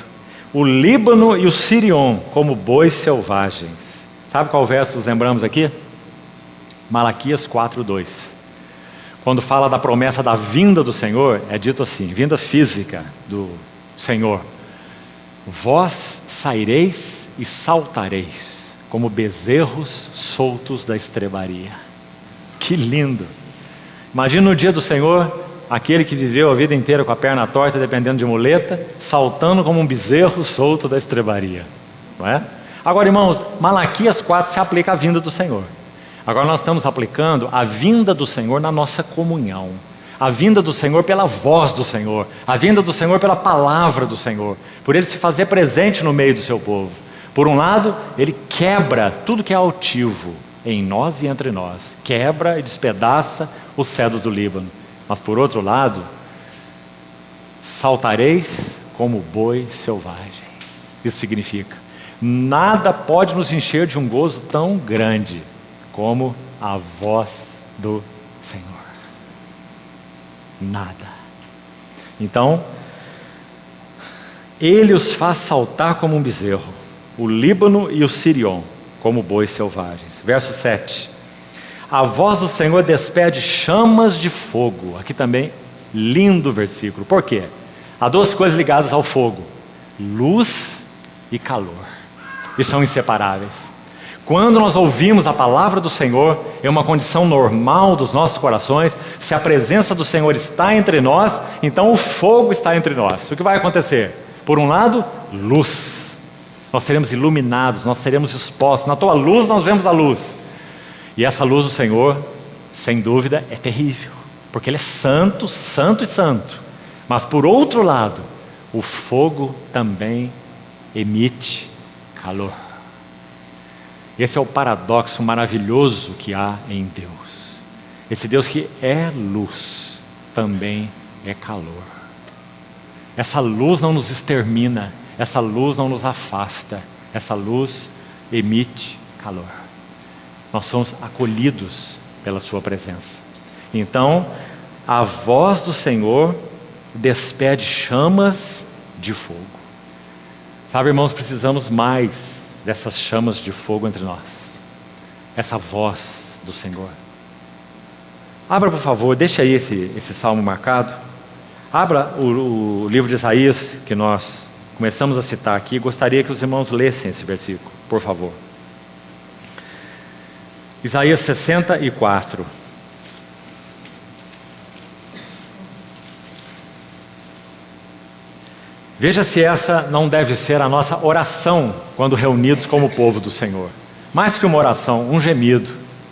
o Líbano e o Sirion como bois selvagens. Sabe qual verso nos lembramos aqui? Malaquias 4:2. Quando fala da promessa da vinda do Senhor, é dito assim, vinda física do Senhor. Vós saireis e saltareis, como bezerros soltos da estrebaria. Que lindo! Imagina no dia do Senhor, aquele que viveu a vida inteira com a perna torta, dependendo de muleta, saltando como um bezerro solto da estrebaria. Não é? Agora, irmãos, Malaquias 4 se aplica à vinda do Senhor. Agora nós estamos aplicando a vinda do Senhor na nossa comunhão. A vinda do Senhor pela voz do Senhor. A vinda do Senhor pela palavra do Senhor. Por Ele se fazer presente no meio do seu povo. Por um lado, Ele quebra tudo que é altivo em nós e entre nós. Quebra e despedaça os cedros do Líbano. Mas por outro lado, saltareis como boi selvagem. Isso significa, nada pode nos encher de um gozo tão grande como a voz do Senhor. Nada. Então, Ele os faz saltar como um bezerro, o Líbano e o Sirion, como bois selvagens. Verso 7. A voz do Senhor despede chamas de fogo. Aqui também, lindo versículo. Por quê? Há duas coisas ligadas ao fogo: luz e calor. E são inseparáveis. Quando nós ouvimos a palavra do Senhor, é uma condição normal dos nossos corações. Se a presença do Senhor está entre nós, então o fogo está entre nós. O que vai acontecer? Por um lado, luz. Nós seremos iluminados, nós seremos expostos. Na tua luz nós vemos a luz. E essa luz do Senhor, sem dúvida, é terrível. Porque Ele é santo, santo e santo. Mas por outro lado, o fogo também emite calor. Esse é o paradoxo maravilhoso que há em Deus. Esse Deus que é luz, também é calor. Essa luz não nos extermina, essa luz não nos afasta, essa luz emite calor. Nós somos acolhidos pela sua presença. Então, a voz do Senhor despede chamas de fogo. Sabe, irmãos, precisamos mais dessas chamas de fogo entre nós. Essa voz do Senhor. Abra, por favor, deixa aí esse salmo marcado. Abra o livro de Isaías, que nós começamos a citar aqui. Gostaria que os irmãos lessem esse versículo, por favor. Isaías 64. Veja se essa não deve ser a nossa oração quando reunidos como povo do Senhor. Mais que uma oração, um gemido,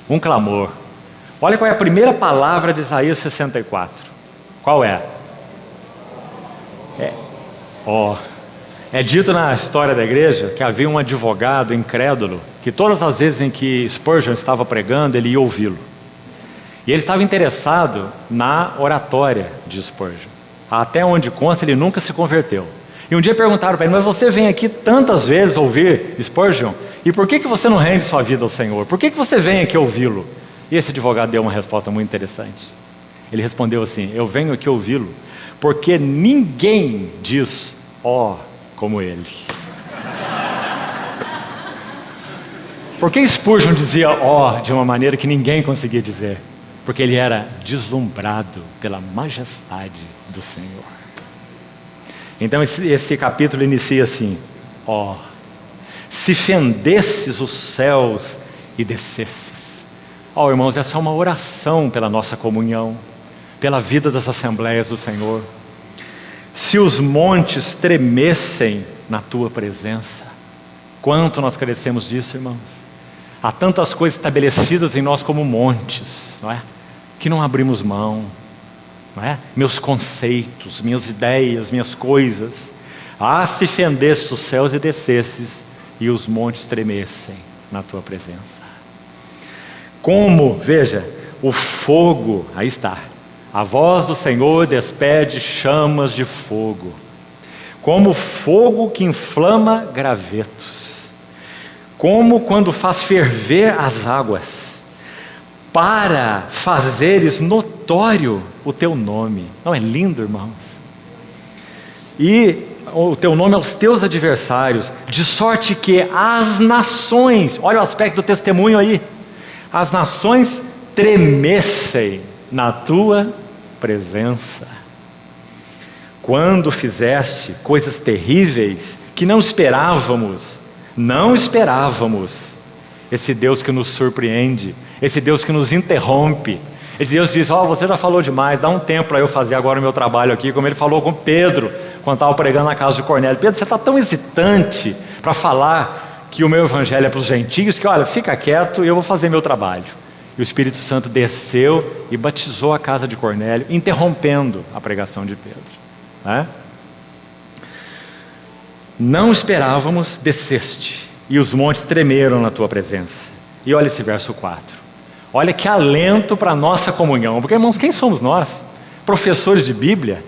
um clamor. Olha qual é a primeira palavra de Isaías 64. Qual é? É dito na história da igreja que havia um advogado incrédulo que todas as vezes em que Spurgeon estava pregando, ele ia ouvi-lo. E ele estava interessado na oratória de Spurgeon. Até onde consta, ele nunca se converteu. E um dia perguntaram para ele: mas você vem aqui tantas vezes ouvir Spurgeon, e por que você não rende sua vida ao Senhor? Por que você vem aqui ouvi-lo? E esse advogado deu uma resposta muito interessante. Ele respondeu assim: eu venho aqui ouvi-lo porque ninguém diz ó como ele. Por que Spurgeon dizia ó de uma maneira que ninguém conseguia dizer? Porque ele era deslumbrado pela majestade do Senhor. Então esse capítulo inicia assim: ó, se fendesses os céus e descesses. Ó, irmãos, essa é uma oração pela nossa comunhão, pela vida das assembleias do Senhor. Se os montes tremessem na tua presença. Quanto nós carecemos disso, irmãos? Há tantas coisas estabelecidas em nós como montes, não é? Que não abrimos mão, não é? Meus conceitos, minhas ideias, minhas coisas. Ah, se fendesses os céus e descesses, e os montes tremessem na tua presença. Como, veja, o fogo, aí está. A voz do Senhor despede chamas de fogo, como fogo que inflama gravetos, como quando faz ferver as águas, para fazeres notório o teu nome. Não é lindo, irmãos? E o teu nome aos teus adversários, de sorte que as nações, olha o aspecto do testemunho aí, as nações tremessem na tua presença. Quando fizeste coisas terríveis que não esperávamos, esse Deus que nos surpreende, esse Deus que nos interrompe, esse Deus diz, você já falou demais, dá um tempo para eu fazer agora o meu trabalho aqui, como ele falou com Pedro, quando estava pregando na casa de Cornélio. Pedro, você está tão hesitante para falar que o meu evangelho é para os gentios, que olha, fica quieto e eu vou fazer meu trabalho. E o Espírito Santo desceu e batizou a casa de Cornélio, interrompendo a pregação de Pedro. Não esperávamos, desceste, e os montes tremeram na tua presença. E olha esse verso 4. Olha que alento para a nossa comunhão. Porque, irmãos, quem somos nós? Professores de Bíblia?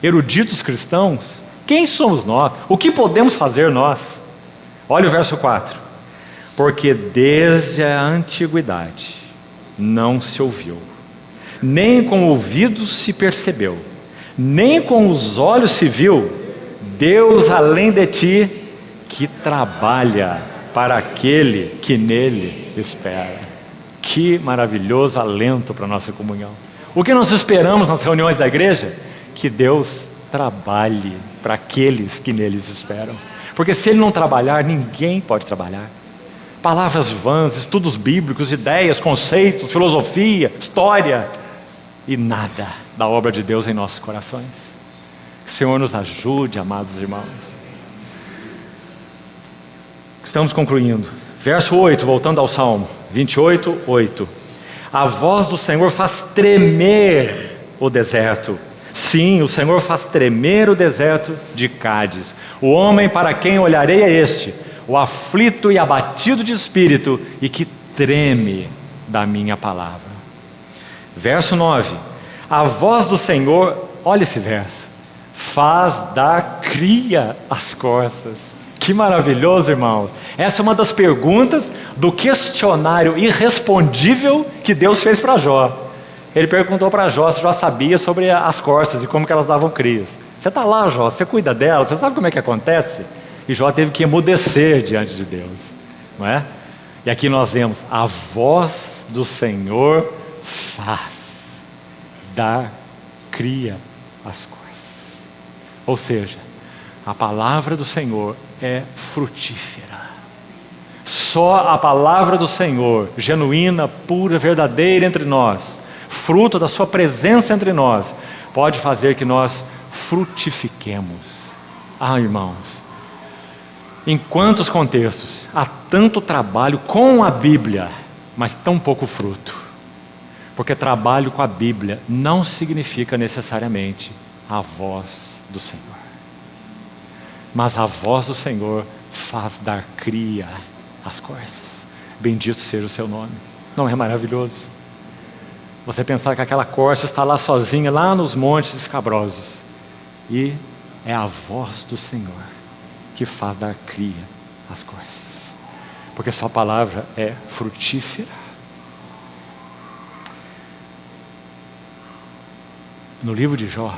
Eruditos cristãos? Quem somos nós? O que podemos fazer nós? Olha o verso 4. Porque desde a antiguidade não se ouviu, nem com ouvidos se percebeu, nem com os olhos se viu, Deus além de ti, que trabalha para aquele que nele espera. Que maravilhoso alento para a nossa comunhão. O que nós esperamos nas reuniões da igreja? Que Deus trabalhe para aqueles que neles esperam. Porque se Ele não trabalhar, ninguém pode trabalhar. Palavras vãs, estudos bíblicos, ideias, conceitos, filosofia, história, e nada da obra de Deus em nossos corações. Que o Senhor nos ajude, amados irmãos. Estamos concluindo. Verso 8, voltando ao Salmo 28, 8. A voz do Senhor faz tremer o deserto. Sim, o Senhor faz tremer o deserto de Cádiz. O homem para quem olharei é este, o aflito e abatido de espírito, e que treme da minha palavra. Verso 9. A voz do Senhor, olha esse verso, faz dar cria às corças. Que maravilhoso, irmãos. Essa é uma das perguntas do questionário irrespondível que Deus fez para Jó. Ele perguntou para Jó se Jó sabia sobre as corças e como que elas davam crias. Você está lá, Jó, você cuida delas, você sabe como é que acontece? E Jó teve que emudecer diante de Deus, não é? E aqui nós vemos, a voz do Senhor faz dar cria às corças. Ou seja, a palavra do Senhor é frutífera. Só a palavra do Senhor, genuína, pura, verdadeira entre nós, fruto da sua presença entre nós, pode fazer que nós frutifiquemos. Irmãos, em quantos contextos há tanto trabalho com a Bíblia, mas tão pouco fruto? Porque trabalho com a Bíblia não significa necessariamente a voz do Senhor. Mas a voz do Senhor faz dar cria às corças. Bendito seja o seu nome. Não é maravilhoso? Você pensar que aquela corça está lá sozinha, lá nos montes escabrosos. E é a voz do Senhor que faz dar cria às corças. Porque sua palavra é frutífera. No livro de Jó,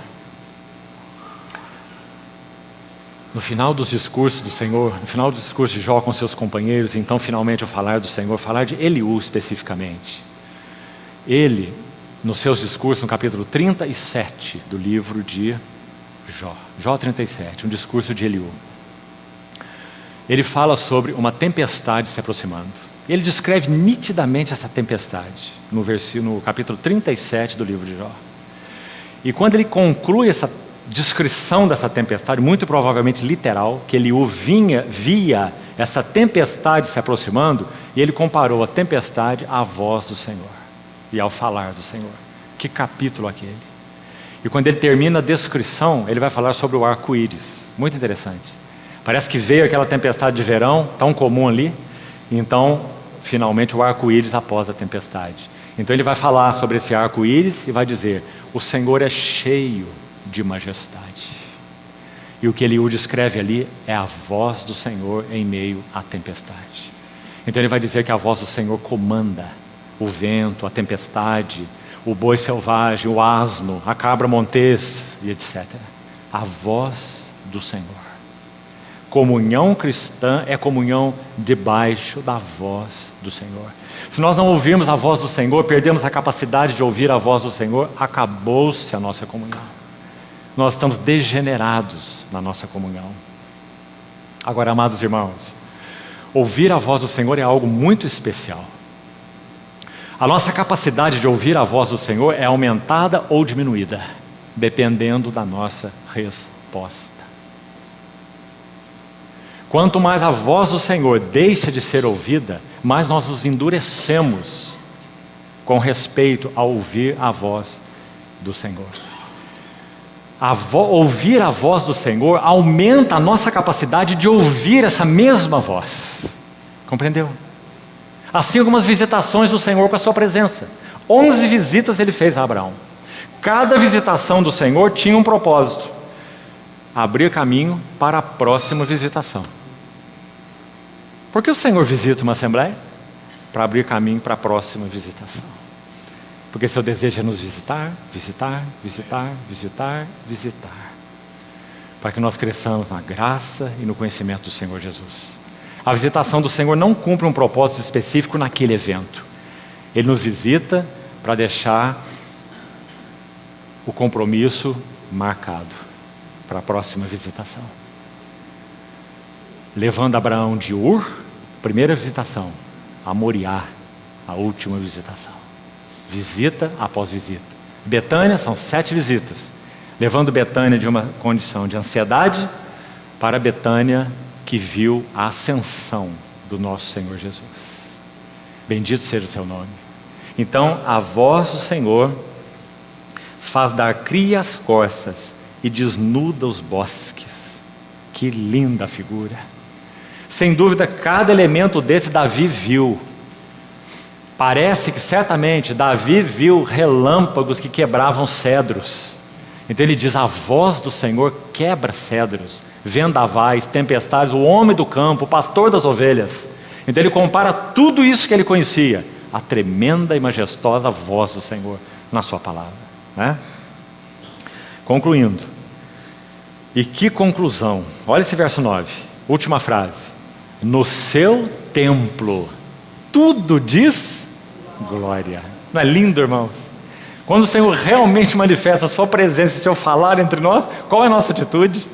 no final dos discursos do Senhor, no final do discurso de Jó com seus companheiros, então finalmente o falar do Senhor, falar de Eliú especificamente. Ele, nos seus discursos, no capítulo 37 do livro de Jó, Jó 37, um discurso de Eliú. Ele fala sobre uma tempestade se aproximando. E ele descreve nitidamente essa tempestade, no capítulo 37 do livro de Jó. E quando ele conclui essa descrição dessa tempestade, muito provavelmente literal, que Eliú via essa tempestade se aproximando, e ele comparou a tempestade à voz do Senhor e ao falar do Senhor. Que capítulo aquele! E quando ele termina a descrição, ele vai falar sobre o arco-íris. Muito interessante. Parece que veio aquela tempestade de verão, tão comum ali, então, finalmente, o arco-íris após a tempestade. Então ele vai falar sobre esse arco-íris e vai dizer, o Senhor é cheio de majestade. E o que Eliú descreve ali é a voz do Senhor em meio à tempestade. Então ele vai dizer que a voz do Senhor comanda o vento, a tempestade, o boi selvagem, o asno, a cabra montês e etc. A voz do Senhor. Comunhão cristã é comunhão debaixo da voz do Senhor. Se nós não ouvirmos a voz do Senhor, perdemos a capacidade de ouvir a voz do Senhor, acabou-se a nossa comunhão. Nós estamos degenerados na nossa comunhão. Agora, amados irmãos, ouvir a voz do Senhor é algo muito especial. A nossa capacidade de ouvir a voz do Senhor é aumentada ou diminuída, dependendo da nossa resposta. Quanto mais a voz do Senhor deixa de ser ouvida, mais nós nos endurecemos com respeito a ouvir a voz do Senhor. Ouvir a voz do Senhor aumenta a nossa capacidade de ouvir essa mesma voz. Compreendeu? Assim, algumas visitações do Senhor com a sua presença. 11 visitas ele fez a Abraão. Cada visitação do Senhor tinha um propósito: abrir caminho para a próxima visitação. Por que o Senhor visita uma assembleia? Para abrir caminho para a próxima visitação. Porque seu desejo é nos visitar, visitar, visitar, visitar, visitar. Para que nós cresçamos na graça e no conhecimento do Senhor Jesus. A visitação do Senhor não cumpre um propósito específico naquele evento. Ele nos visita para deixar o compromisso marcado para a próxima visitação. Levando Abraão de Ur, primeira visitação, a Moriá, a última visitação. Visita após visita. Betânia são 7 visitas, levando Betânia de uma condição de ansiedade para Betânia que viu a ascensão do nosso Senhor Jesus. Bendito seja o seu nome. Então, a voz do Senhor faz dar cria as corças e desnuda os bosques. Que linda figura! Sem dúvida, cada elemento desse Davi viu. Parece que certamente Davi viu relâmpagos que quebravam cedros. Então ele diz: a voz do Senhor quebra cedros, vendavais, tempestades, o homem do campo, o pastor das ovelhas. Então ele compara tudo isso que ele conhecia, a tremenda e majestosa voz do Senhor na sua palavra, né? Concluindo, e que conclusão, olha esse verso 9, última frase: no seu templo tudo diz glória. Não é lindo, irmãos? Quando o Senhor realmente manifesta a sua presença e seu falar entre nós, qual é a nossa atitude?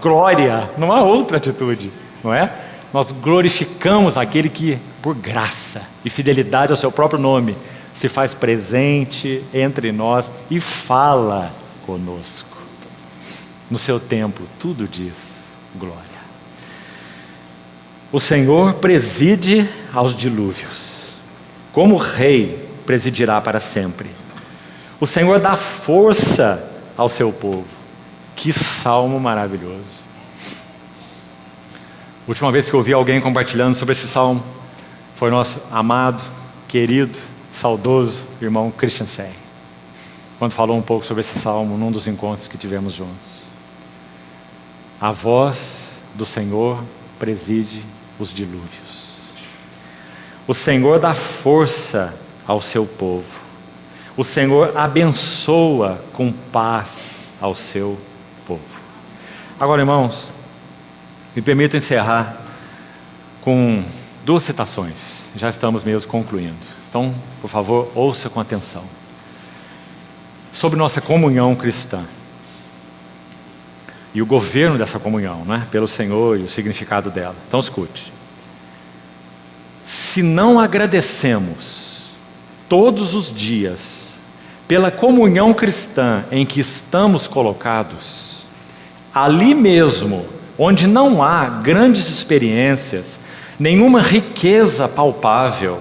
Glória, não há outra atitude, não é? Nós glorificamos aquele que, por graça e fidelidade ao seu próprio nome, se faz presente entre nós e fala conosco. No seu templo, tudo diz glória. O Senhor preside aos dilúvios, como rei presidirá para sempre. O Senhor dá força ao seu povo. Que salmo maravilhoso. Última vez que eu ouvi alguém compartilhando sobre esse salmo foi nosso amado, querido, saudoso irmão Christian Sei, quando falou um pouco sobre esse salmo num dos encontros que tivemos juntos. A voz do Senhor preside os dilúvios. O Senhor dá força ao seu povo. O Senhor abençoa com paz ao seu povo. Agora, irmãos, me permito encerrar com 2 citações. Já estamos mesmo concluindo. Então, por favor, ouça com atenção. Sobre nossa comunhão cristã e o governo dessa comunhão, né, pelo Senhor e o significado dela. Então escute. Se não agradecemos todos os dias pela comunhão cristã em que estamos colocados, ali mesmo, onde não há grandes experiências, nenhuma riqueza palpável,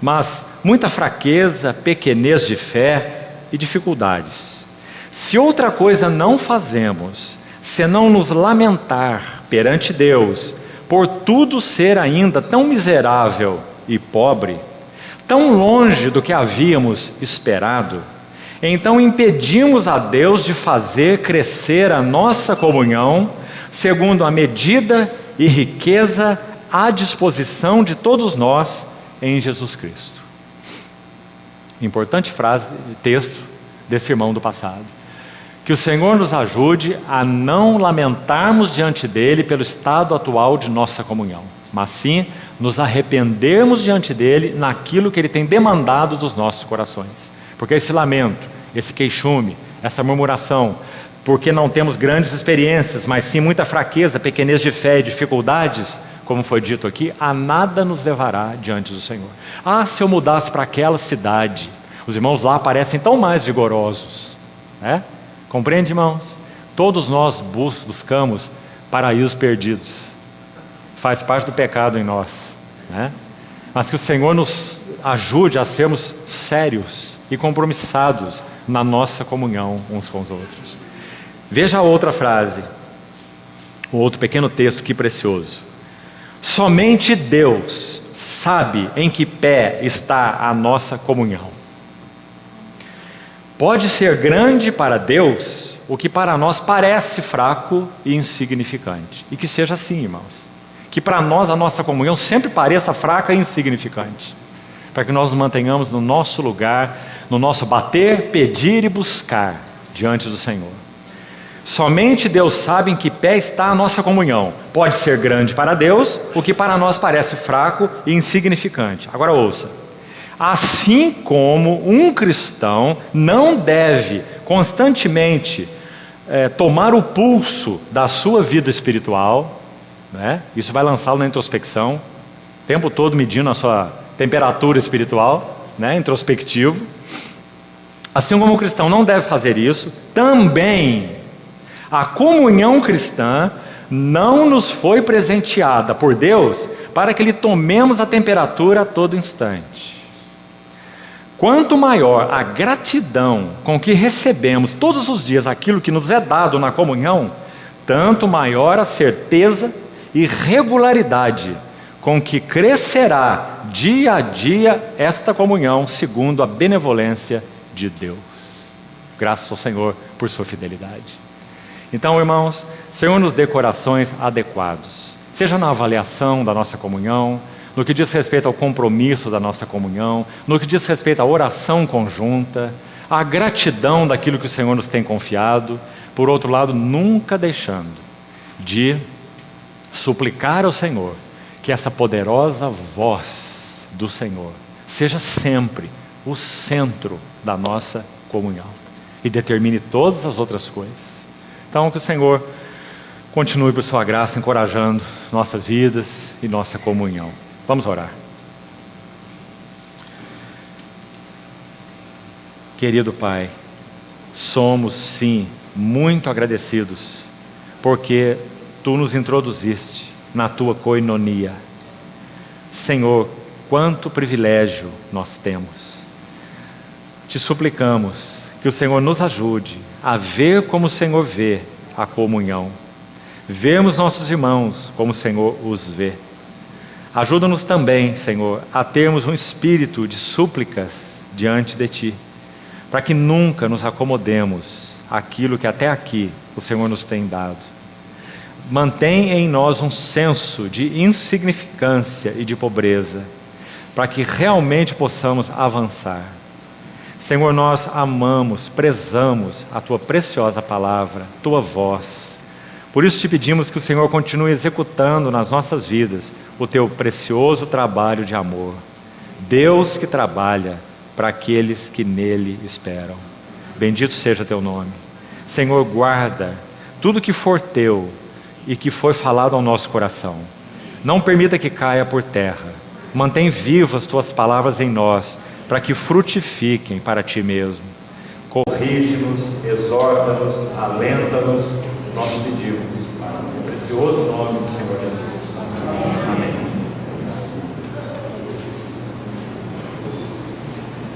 mas muita fraqueza, pequenez de fé e dificuldades. Se outra coisa não fazemos, senão nos lamentar perante Deus, por tudo ser ainda tão miserável e pobre, tão longe do que havíamos esperado, então impedimos a Deus de fazer crescer a nossa comunhão, segundo a medida e riqueza à disposição de todos nós em Jesus Cristo. Importante frase, texto desse irmão do passado. Que o Senhor nos ajude a não lamentarmos diante dele pelo estado atual de nossa comunhão, mas sim nos arrependermos diante dele naquilo que ele tem demandado dos nossos corações. Porque esse lamento, esse queixume, essa murmuração, porque não temos grandes experiências, mas sim muita fraqueza, pequenez de fé e dificuldades, como foi dito aqui, a nada nos levará diante do Senhor. Ah, se eu mudasse para aquela cidade, os irmãos lá parecem tão mais vigorosos, né? Compreende, irmãos? Todos nós buscamos paraísos perdidos. Faz parte do pecado em nós, né? Mas que o Senhor nos ajude a sermos sérios e compromissados na nossa comunhão uns com os outros. Veja a outra frase, o outro pequeno texto, que precioso. Somente Deus sabe em que pé está a nossa comunhão. Pode ser grande para Deus o que para nós parece fraco e insignificante. E que seja assim, irmãos. Que para nós a nossa comunhão sempre pareça fraca e insignificante. Para que nós nos mantenhamos no nosso lugar, no nosso bater, pedir e buscar diante do Senhor. Somente Deus sabe em que pé está a nossa comunhão. Pode ser grande para Deus o que para nós parece fraco e insignificante. Agora ouça. Assim como um cristão não deve constantemente tomar o pulso da sua vida espiritual, né? Isso vai lançá-lo na introspecção, o tempo todo medindo a sua temperatura espiritual, né? Introspectivo. Assim como o cristão não deve fazer isso, também a comunhão cristã não nos foi presenteada por Deus para que lhe tomemos a temperatura a todo instante. Quanto maior a gratidão com que recebemos todos os dias aquilo que nos é dado na comunhão, tanto maior a certeza e regularidade com que crescerá dia a dia esta comunhão segundo a benevolência de Deus. Graças ao Senhor por sua fidelidade. Então, irmãos, Senhor nos dê corações adequados, seja na avaliação da nossa comunhão, no que diz respeito ao compromisso da nossa comunhão, no que diz respeito à oração conjunta, à gratidão daquilo que o Senhor nos tem confiado, por outro lado, nunca deixando de suplicar ao Senhor que essa poderosa voz do Senhor seja sempre o centro da nossa comunhão e determine todas as outras coisas. Então, que o Senhor continue por sua graça encorajando nossas vidas e nossa comunhão. Vamos orar. Querido Pai, somos sim muito agradecidos porque Tu nos introduziste na Tua koinonia. Senhor, quanto privilégio nós temos. Te suplicamos que o Senhor nos ajude a ver como o Senhor vê a comunhão, vermos nossos irmãos como o Senhor os vê. Ajuda-nos também, Senhor, a termos um espírito de súplicas diante de Ti, para que nunca nos acomodemos àquilo que até aqui o Senhor nos tem dado. Mantém em nós um senso de insignificância e de pobreza, para que realmente possamos avançar. Senhor, nós amamos, prezamos a Tua preciosa palavra, Tua voz. Por isso te pedimos que o Senhor continue executando nas nossas vidas o Teu precioso trabalho de amor. Deus que trabalha para aqueles que nele esperam. Bendito seja Teu nome. Senhor, guarda tudo que for Teu e que foi falado ao nosso coração. Não permita que caia por terra. Mantém vivas Tuas palavras em nós, para que frutifiquem para Ti mesmo. Corrige-nos, exorta-nos, alenta-nos, nós te pedimos, no precioso nome do Senhor Jesus.